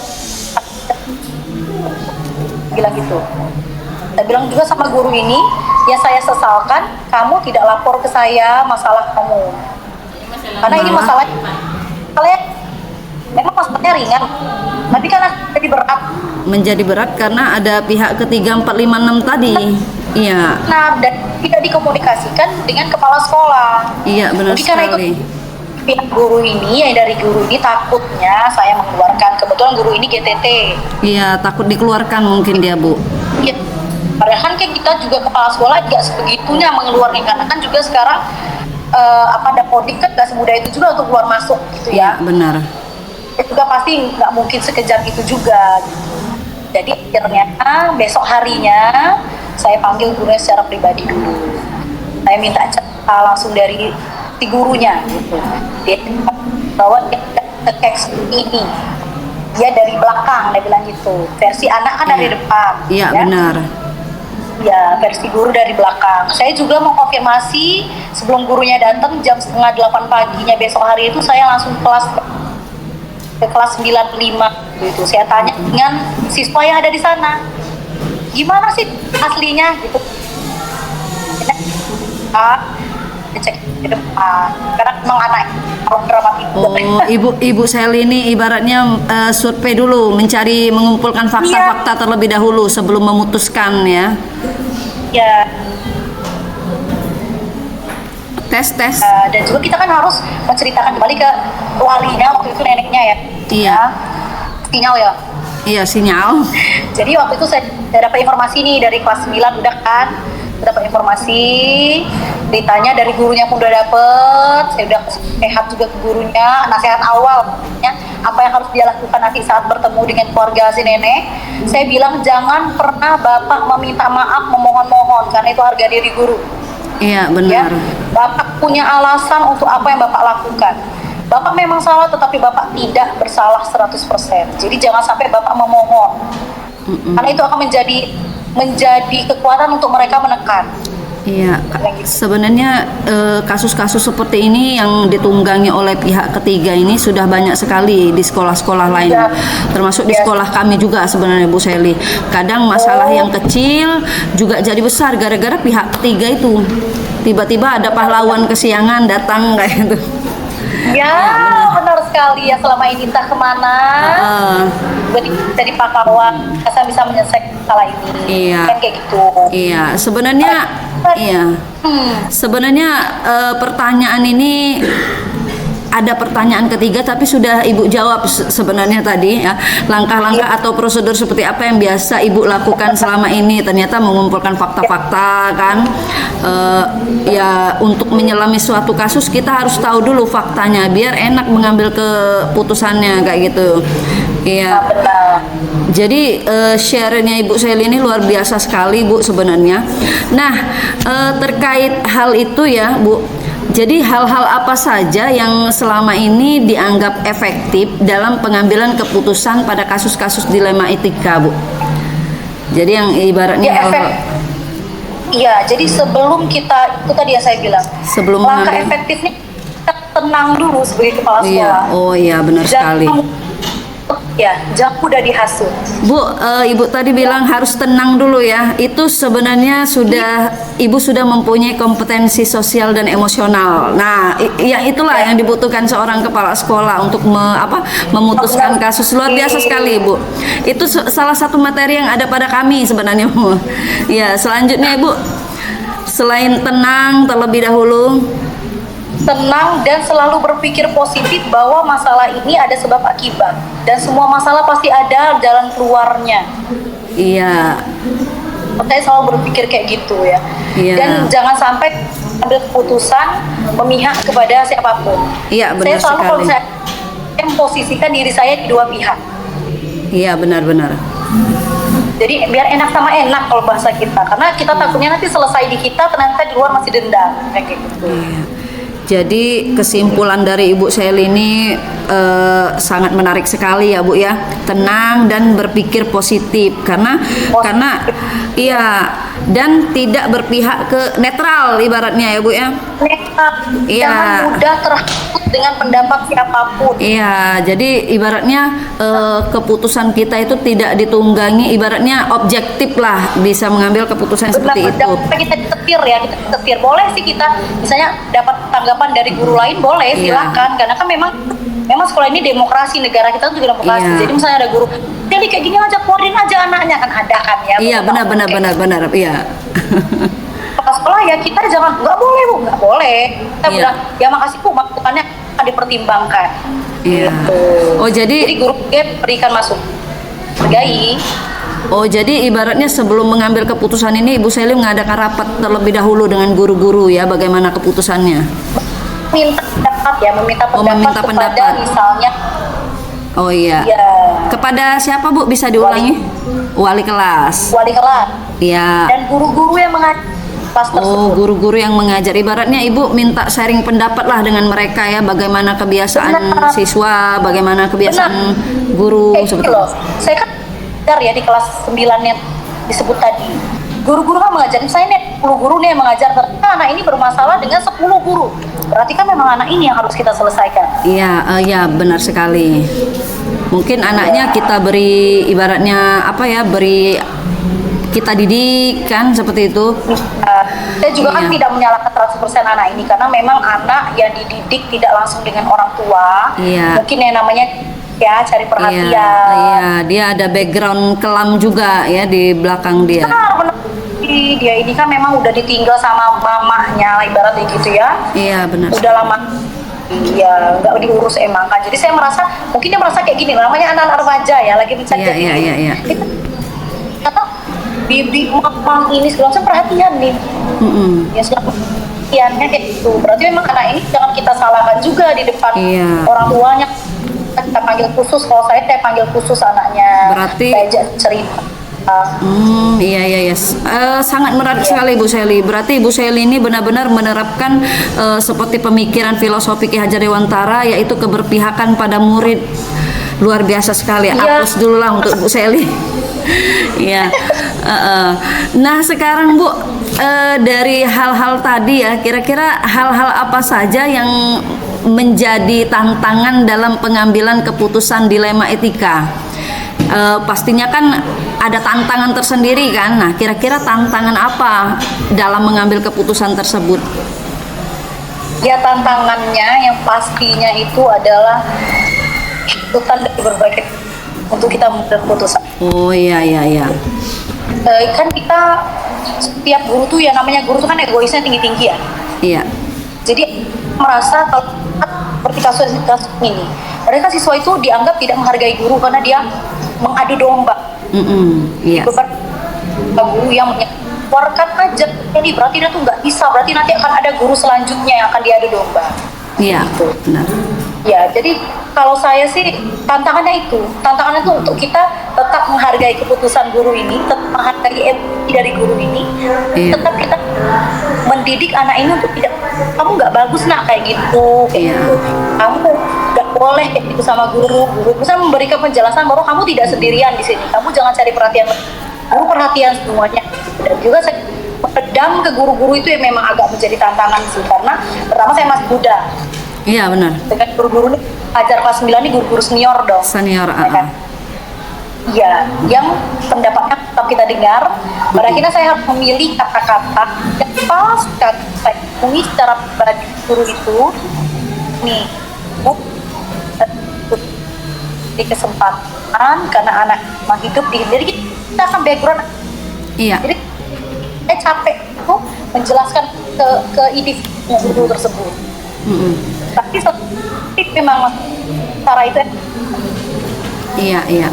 bilang gitu. Saya bilang juga sama guru ini, yang saya sesalkan kamu tidak lapor ke saya masalah kamu. Karena ini masalah kalian memang masalahnya ringan, tapi kan jadi berat. Menjadi berat karena ada pihak ketiga 4, 5, 6 tadi. Iya. Nah, dan tidak dikomunikasikan dengan kepala sekolah. Iya, benar Jadi karena sekali. itu pihak guru ini, yang dari guru ini takutnya saya mengeluarkan, kebetulan guru ini GTT. Iya, takut dikeluarkan mungkin dia, Bu. Ya, padahal kan kita juga kepala sekolah tidak sebegitunya mengeluarkan, karena kan juga sekarang Dapodik kan nggak semudah itu juga untuk keluar masuk gitu ya. Benar. Ya juga pasti nggak mungkin sekejam itu juga. Gitu. Jadi akhirnya besok harinya saya panggil gurunya secara pribadi dulu. Saya minta cerita langsung dari si gurunya gitu. Dia bahwa dia teks ini. Dia dari belakang, dia bilang gitu. Versi anak kan dari depan. Iya, ya. benar. Ya, versi guru dari belakang. Saya juga mau konfirmasi sebelum gurunya datang jam 7:30 paginya besok hari itu saya langsung ke kelas 95 gitu. Saya tanya dengan siswa yang ada di sana. Gimana sih aslinya gitu. Cek di depan. Karena memang anak dramatik. Oh, Ibu Sally ini ibaratnya survei dulu, mengumpulkan fakta-fakta terlebih dahulu sebelum memutuskan ya. Ya. Tes. Dan juga kita kan harus menceritakan kembali ke walinya, waktu itu neneknya ya. Iya. Sinyal ya. Iya, sinyal. Jadi waktu itu saya dapat informasi nih dari kelas 9 udah kan. Dapat informasi, ditanya dari gurunya pun udah dapet. Saya udah sehat juga ke gurunya, nasihat awal ya, apa yang harus dia lakukan nanti saat bertemu dengan keluarga si nenek. Saya bilang jangan pernah Bapak meminta maaf, memohon-mohon, karena itu harga diri guru. Iya, Ya, benar. Bapak punya alasan untuk apa yang Bapak lakukan. Bapak memang salah, tetapi Bapak tidak bersalah 100%. Jadi jangan sampai Bapak memohon. Karena itu akan menjadi kekuatan untuk mereka menekan. Iya, sebenarnya kasus-kasus seperti ini yang ditunggangi oleh pihak ketiga ini sudah banyak sekali di sekolah-sekolah lain, termasuk di sekolah kami juga sebenarnya Bu Sally. Kadang masalah yang kecil juga jadi besar gara-gara pihak ketiga itu. Tiba-tiba ada pahlawan kesiangan datang kayak gitu. Ya, benar sekali ya, selama ini entah kemana. Jadi pahlawan, saya bisa menyelesaikan masalah ini. Iya. Kan kayak gitu. Iya, sebenarnya Sebenarnya pertanyaan ini ada pertanyaan ketiga tapi sudah Ibu jawab sebenarnya tadi ya. Langkah-langkah atau prosedur seperti apa yang biasa Ibu lakukan selama ini, ternyata mengumpulkan fakta-fakta kan. Ya untuk menyelami suatu kasus kita harus tahu dulu faktanya biar enak mengambil keputusannya kayak gitu. Iya. Jadi share-nya Ibu Sally ini luar biasa sekali Bu sebenarnya. Nah terkait hal itu ya Bu, jadi hal-hal apa saja yang selama ini dianggap efektif dalam pengambilan keputusan pada kasus-kasus dilema etika Bu? Jadi yang ibaratnya Iya, jadi sebelum kita, itu tadi yang saya bilang, sebelum langkah efektifnya kita tenang dulu sebagai kepala sekolah. Iya, oh iya benar sekali. Ya, jangan mudah dihasut. Bu, Ibu tadi bilang harus tenang dulu ya. Itu sebenarnya Ibu sudah mempunyai kompetensi sosial dan emosional. Nah, yang itulah yang dibutuhkan seorang kepala sekolah untuk memutuskan kasus. Luar biasa sekali, Bu. Itu salah satu materi yang ada pada kami sebenarnya, Bu. Ya, selanjutnya Ibu, selain tenang terlebih dahulu, tenang dan selalu berpikir positif bahwa masalah ini ada sebab akibat dan semua masalah pasti ada jalan keluarnya. Iya. Saya selalu berpikir kayak gitu ya. Iya. Dan jangan sampai ambil keputusan memihak kepada siapapun. Iya, benar saya selalu sekali. kalau saya memposisikan diri saya di dua pihak. Iya, benar-benar. Jadi biar enak sama enak kalau bahasa kita, karena kita takutnya nanti selesai di kita ternyata di luar masih dendam kayak gitu. Iya. Jadi kesimpulan dari Ibu Seli ini sangat menarik sekali ya Bu ya. Tenang dan berpikir positif karena iya, dan tidak berpihak ke netral ibaratnya ya Bu ya. Iya. Jangan mudah terhasut dengan pendapat siapapun. Iya, jadi ibaratnya keputusan kita itu tidak ditunggangi, ibaratnya objektif lah, bisa mengambil keputusan seperti itu. Kita ditetir ya, kita ditetir. Boleh sih kita misalnya dapat tanggapan dari guru lain, boleh Iya. silakan. Karena kan memang sekolah ini demokrasi, negara kita juga demokrasi. Iya. Jadi misalnya ada guru, jadi kayak gini aja, keluarin aja anaknya, kan ada kan ya. Iya, benar, iya. Pas sekolah ya kita jangan, nggak boleh Bu, nggak boleh. Kita Iya. bilang, ya makasih Bu, masukannya akan dipertimbangkan. Iya. Gitu. Oh, jadi guru berikan masuk, hargai. Oh, jadi ibaratnya sebelum mengambil keputusan ini Ibu Seli mengadakan rapat terlebih dahulu dengan guru-guru ya, bagaimana keputusannya? Minta pendapat ya, meminta Oh, pendapat meminta kepada pendapat. misalnya Oh iya. ya Kepada siapa Bu, bisa diulangi? Wali kelas. wali kelas Iya. dan guru-guru yang mengajar kelas Oh, tersebut. guru-guru yang mengajar. Ibaratnya Ibu minta sharing pendapat lah dengan mereka ya, bagaimana kebiasaan Benar. siswa, bagaimana kebiasaan guru Kayak gitu seperti loh. itu. Saya kan mengajar ya di kelas 9 yang disebut tadi. Guru-guru kan mengajar, misalnya nih 10 guru nih yang mengajar, ternyata anak ini bermasalah dengan 10 guru. Berarti kan memang anak ini yang harus kita selesaikan. Iya, ya benar sekali. Mungkin anaknya kita beri ibaratnya apa ya, beri kita didik kan seperti itu. Saya juga kan Iya. tidak menyalahkan 100% anak ini, karena memang anak yang dididik tidak langsung dengan orang tua. Iya. Mungkin yang namanya ya cari perhatian. Iya, dia ada background kelam juga ya di belakang dia. Benar. Dia ini kan memang udah ditinggal sama mamanya, ibaratnya gitu ya. Iya, benar. Udah lama, iya, nggak diurus emang kan. Jadi saya merasa, mungkin dia merasa kayak gini, namanya anak-anak remaja ya, lagi mencari. Iya. Kata bibi mama ini segala macam perhatian nih. Ya selama perhatiannya kayak gitu. Berarti memang anak ini jangan kita salahkan juga di depan Iya. orang tuanya. Kita panggil khusus, kalau saya panggil khusus anaknya. Berarti- Saya ajak cerita. Iya. Sangat menarik sekali Bu Seli. Berarti Ibu Seli ini benar-benar menerapkan seperti pemikiran filosofi Ki Hajar Dewantara, yaitu keberpihakan pada murid. Luar biasa sekali. Iya. Aplaus dulu lah untuk Bu Seli. Iya. Nah sekarang Bu, dari hal-hal tadi ya, kira-kira hal-hal apa saja yang menjadi tantangan dalam pengambilan keputusan dilema etika? Pastinya kan ada tantangan tersendiri kan. Nah, kira-kira tantangan apa dalam mengambil keputusan tersebut? Ya tantangannya yang pastinya itu adalah tuntutan dari berbagai untuk kita mengambil keputusan. Oh iya. Kan kita setiap guru tuh ya, namanya guru tuh kan egoisnya tinggi-tinggi ya. Iya. Jadi merasa kalau seperti kasus ini, mereka siswa itu dianggap tidak menghargai guru karena dia mengadu domba. Iya. Beberapa guru yang mengeluarkan aja, jadi berarti dia tuh nggak bisa, berarti nanti akan ada guru selanjutnya yang akan diadu domba. Iya. Benar. Ya, jadi kalau saya sih tantangannya itu untuk kita tetap menghargai keputusan guru ini, tetap menghargai emosi dari guru ini, Iya. tetap kita mendidik anak ini untuk tidak, kamu nggak bagus nak kayak gitu, Iya. kamu nggak boleh kayak gitu sama guru bisa memberikan penjelasan bahwa kamu tidak sendirian di sini, kamu jangan cari perhatian guru, perhatian semuanya. Dan juga saya pedam ke guru-guru itu yang memang agak menjadi tantangan sih, karena pertama saya masih muda. Iya benar. Dengan guru-guru ini ajar kelas 9 ini guru-guru senior dong. Senior. Ya kan? Iya, yang pendapatnya tetap kita dengar. Pada akhirnya saya harus memilih kata-kata yang pas saya temui secara pribadi guru itu. Nih, di kesempatan karena anak mau hidup di, jadi kita akan background. Iya. Jadi saya capek tuh menjelaskan ke individu guru tersebut. Tapi memang cara itu Iya.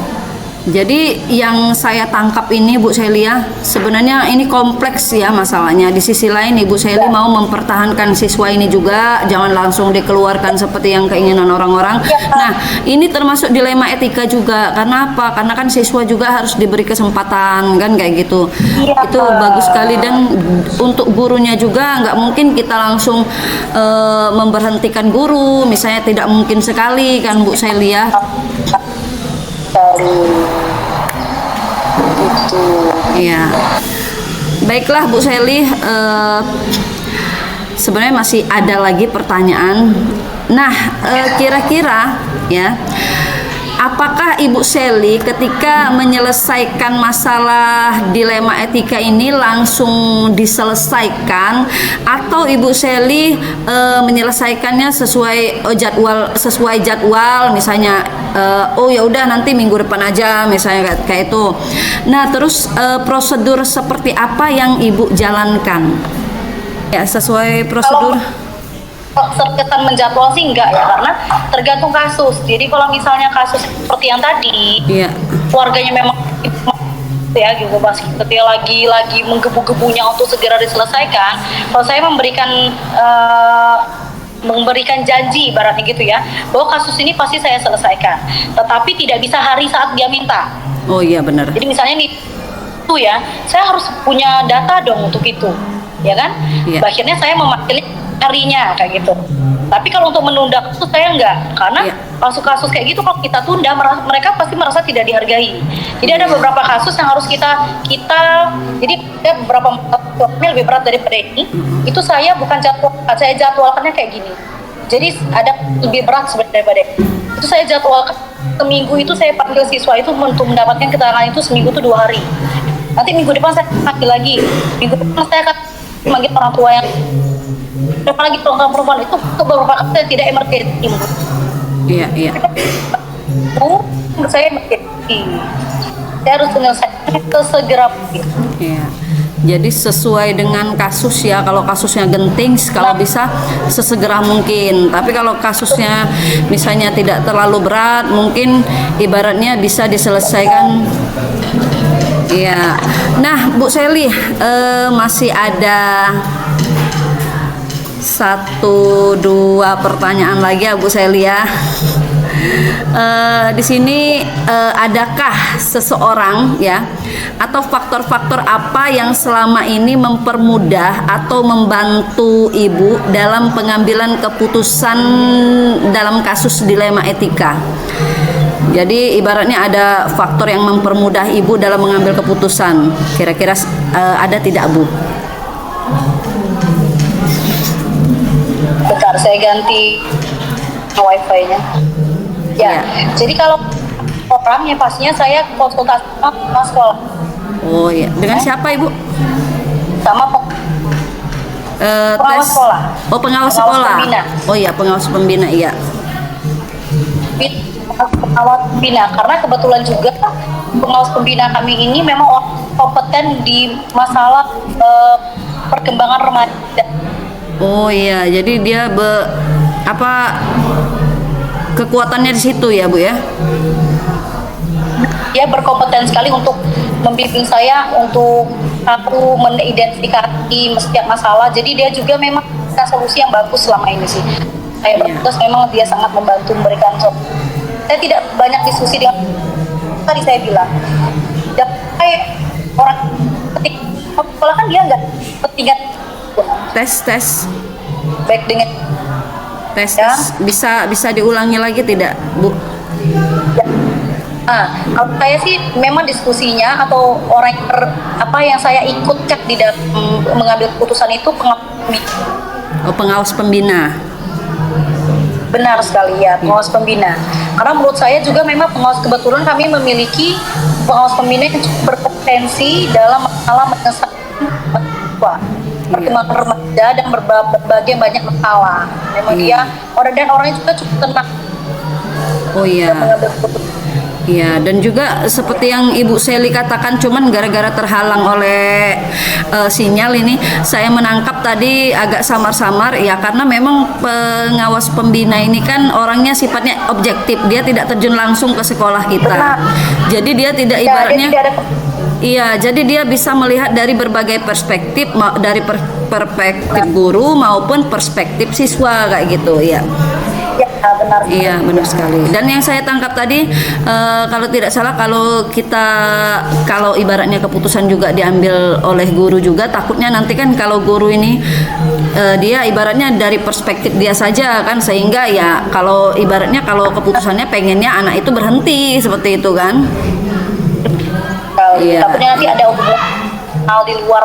Jadi yang saya tangkap ini Bu Celia, sebenarnya ini kompleks ya masalahnya. Di sisi lain Ibu Seli mau mempertahankan siswa ini juga, jangan langsung dikeluarkan seperti yang keinginan orang-orang. Nah, ini termasuk dilema etika juga. Karena apa? Karena kan siswa juga harus diberi kesempatan kan kayak gitu. Itu bagus sekali, dan untuk gurunya juga nggak mungkin kita langsung memberhentikan guru, misalnya tidak mungkin sekali kan Bu Celia. Gitu. Iya. Baiklah Bu Seli, sebenarnya masih ada lagi pertanyaan. Nah, kira-kira ya, apakah Ibu Seli ketika menyelesaikan masalah dilema etika ini langsung diselesaikan, atau Ibu Seli menyelesaikannya sesuai jadwal, misalnya oh ya udah nanti minggu depan aja misalnya kayak itu. Nah, terus prosedur seperti apa yang Ibu jalankan? Ya, sesuai prosedur. Terkesan menjadwal sih enggak ya, karena tergantung kasus. Jadi kalau misalnya kasus seperti yang tadi, Iya. keluarganya memang ya gitu, pas ketika lagi menggebu-gebunya untuk segera diselesaikan, kalau saya memberikan janji ibaratnya gitu ya, bahwa kasus ini pasti saya selesaikan, tetapi tidak bisa hari saat dia minta. Oh iya benar. Jadi misalnya nih itu ya, saya harus punya data dong untuk itu, ya kan? Iya. Akhirnya saya memanggil harinya kayak gitu. Tapi kalau untuk menunda kasus saya enggak, karena Iya. kasus-kasus kayak gitu kalau kita tunda, mereka pasti merasa tidak dihargai. Jadi ada beberapa kasus yang harus kita jadi ada beberapa kasusnya lebih berat daripada ini. Itu saya bukan saya jadwalkannya kayak gini. Jadi ada lebih berat sebenarnya daripada ini. Itu saya jadwalkan seminggu itu, saya panggil siswa itu untuk mendapatkan keterangan itu seminggu itu 2 hari. Nanti minggu depan saya panggil lagi. Minggu depan saya akan panggil orang tua yang apalagi perempuan itu untuk beberapa kasus yang tidak emergensi. Iya, iya. Menurut saya emergensi. Saya harus menyelesaikan sesegera mungkin. Iya. Jadi sesuai dengan kasus ya. Kalau kasusnya genting, kalau bisa sesegera mungkin. Tapi kalau kasusnya misalnya tidak terlalu berat, mungkin ibaratnya bisa diselesaikan. Iya. Nah, Bu Seli, masih ada 1-2 pertanyaan lagi ya Bu Seli ya. Di sini adakah seseorang ya, atau faktor-faktor apa yang selama ini mempermudah atau membantu Ibu dalam pengambilan keputusan dalam kasus dilema etika? Jadi ibaratnya ada faktor yang mempermudah Ibu dalam mengambil keputusan. Kira-kira ada tidak Bu? Bentar, saya ganti wifi-nya. Ya, jadi kalau orangnya pastinya saya konsultasi sama sekolah. Oh iya, dengan siapa Ibu? Sama pengawas sekolah. Oh, pengawas Pengawas sekolah. pembina. Oh iya, pengawas pembina, iya. Pengawas pembina, karena kebetulan juga pengawas pembina kami ini memang kompeten di masalah perkembangan remaja. Oh iya, jadi dia kekuatannya di situ ya Bu ya? Dia berkompeten sekali untuk membimbing saya untuk aku mengidentifikasi setiap masalah. Jadi dia juga memang memberikan solusi yang bagus selama ini sih. Saya bertugas memang dia sangat membantu memberikan solusi. Saya tidak banyak diskusi dengan tadi saya bilang. Orang ketika sekolah kan dia nggak ketinggian Tes. baik dengan Tes. Ya. Bisa diulangi lagi tidak Bu? Kalau saya sih memang diskusinya atau orang yang saya ikut cek di dalam mengambil keputusan itu Pengawas pembina. benar sekali ya, pengawas pembina. Karena menurut saya juga memang kebetulan kami memiliki pengawas pembina yang cukup berpotensi dalam masalah menyelesaikan perkembangan remaja dan berbagai banyak masalah. Memang dia orangnya juga cukup tenang. Oh iya. Mengambil keputusan. Iya, dan juga seperti yang Ibu Seli katakan, cuman gara-gara terhalang oleh sinyal ini, saya menangkap tadi agak samar-samar ya, karena memang pengawas pembina ini kan orangnya sifatnya objektif, dia tidak terjun langsung ke sekolah kita. Benar. Jadi dia tidak Ya, ibaratnya dia tidak ada iya, jadi dia bisa melihat dari berbagai perspektif, dari perspektif guru maupun perspektif siswa kayak gitu ya. ya, benar. Iya, benar sekali. Dan yang saya tangkap tadi, kalau tidak salah, kalau ibaratnya keputusan juga diambil oleh guru juga, takutnya nanti kan kalau guru ini dia ibaratnya dari perspektif dia saja kan, sehingga ya kalau ibaratnya kalau keputusannya pengennya anak itu berhenti seperti itu kan. Iya. Takutnya nanti ada hubungan di luar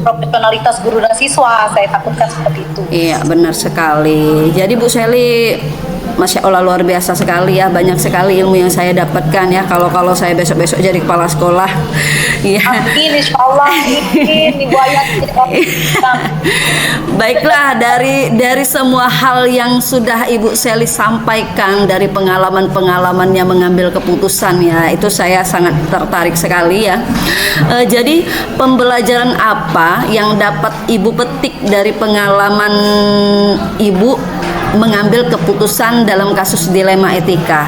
profesionalitas guru dan siswa, saya takutkan seperti itu. Iya, benar sekali. Jadi Bu Seli, Masya Allah luar biasa sekali ya, banyak sekali ilmu yang saya dapatkan ya. Kalau saya besok-besok jadi kepala sekolah, ya. Amin, insya Allah. Ini Bu Ayat. Baiklah, dari semua hal yang sudah Ibu Seli sampaikan, dari pengalaman-pengalamannya mengambil keputusan ya, itu saya sangat tertarik sekali ya. Jadi pembelajaran apa yang dapat Ibu petik dari pengalaman Ibu mengambil keputusan dalam kasus dilema etika?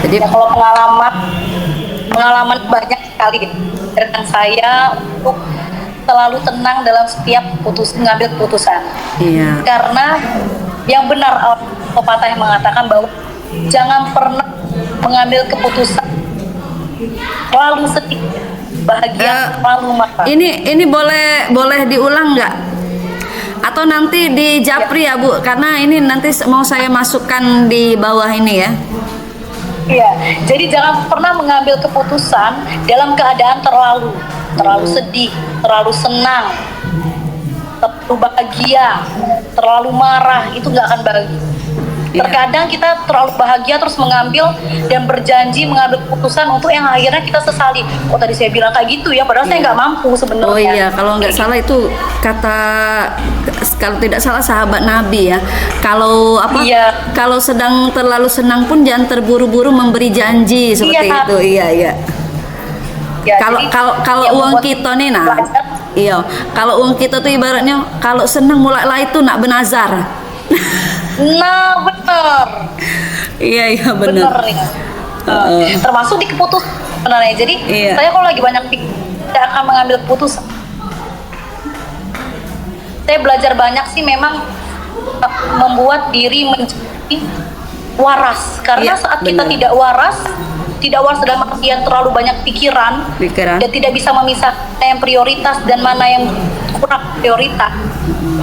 Jadi Ya, kalau pengalaman banyak sekali dengan saya untuk selalu tenang dalam setiap mengambil keputusan. iya, Karena yang benar pepatah yang mengatakan bahwa jangan pernah mengambil keputusan terlalu sedih, bahagia terlalu marah. ini boleh diulang nggak? Atau nanti di Japri ya Bu, karena ini nanti mau saya masukkan di bawah ini ya. Iya, jadi jangan pernah mengambil keputusan dalam keadaan terlalu sedih, terlalu senang, terlalu bahagia, terlalu marah, itu nggak akan bahagia. Iya. Terkadang kita terlalu bahagia terus mengambil dan berjanji mengambil keputusan untuk yang akhirnya kita sesali. Oh, tadi saya bilang kayak gitu ya, padahal saya nggak mampu sebenarnya. Oh iya, kalau nggak salah itu kalau tidak salah sahabat Nabi ya. Kalau Iya. Kalau sedang terlalu senang pun jangan terburu-buru memberi janji seperti Iya. itu. Iya, iya. Ya, Kalau jadi kalau yang uang membuat kita nih nah. pelajar, Iya, kalau uang kita tuh ibaratnya kalau senang mulailah itu nak benazar. nah benar. Iya, iya Benar benar. nih. Termasuk di keputusan sebenarnya. Jadi Iya. saya kalau lagi banyak pikir tidak akan mengambil keputusan. Saya belajar banyak sih memang membuat diri menjadi waras. Karena Iya, saat kita benar. tidak waras dalam artian terlalu banyak pikiran Pikiran. dan tidak bisa memisahkan mana yang prioritas dan mana yang kurang prioritas.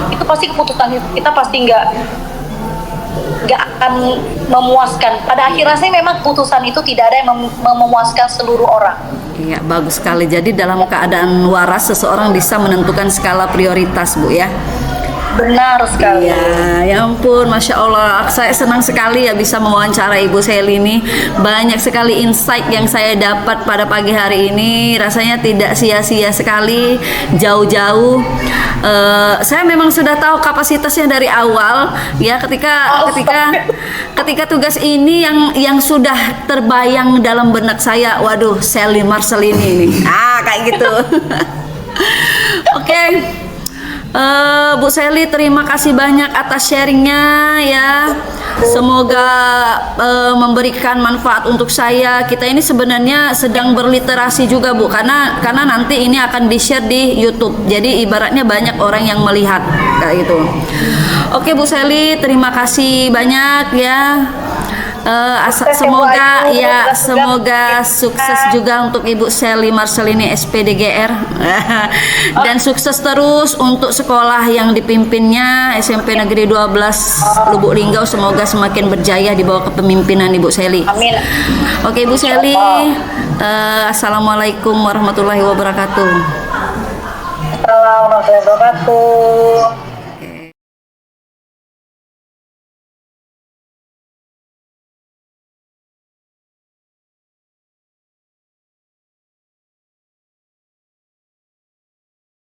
Itu pasti keputusan kita pasti nggak akan memuaskan. Pada akhirnya sih memang keputusan itu tidak ada yang memuaskan seluruh orang. Iya, bagus sekali. Jadi dalam keadaan waras seseorang bisa menentukan skala prioritas, Bu ya. Benar sekali. Iya, ya ampun, Masya Allah, saya senang sekali ya bisa mewawancara Ibu Seli ini. Banyak sekali insight yang saya dapat pada pagi hari ini. Rasanya tidak sia-sia sekali, jauh-jauh. Saya memang sudah tahu kapasitasnya dari awal ya, ketika tugas ini yang sudah terbayang dalam benak saya. Waduh, Seli Marcelini nih. Kayak gitu. Oke. Bu Seli, terima kasih banyak atas sharingnya ya. Semoga memberikan manfaat untuk saya. Kita ini sebenarnya sedang berliterasi juga Bu, karena nanti ini akan di-share di YouTube. Jadi ibaratnya banyak orang yang melihat kayak gitu. Oke Bu Seli, terima kasih banyak ya. Semoga sukses juga untuk Ibu Seli Marcelini SPDGR dan sukses terus untuk sekolah yang dipimpinnya SMP Negeri 12 Lubuk Linggau. Semoga semakin berjaya di bawah kepemimpinan Ibu Seli. Amin. Oke Ibu Seli, Assalamualaikum warahmatullahi wabarakatuh. Assalamualaikum warahmatullahi wabarakatuh.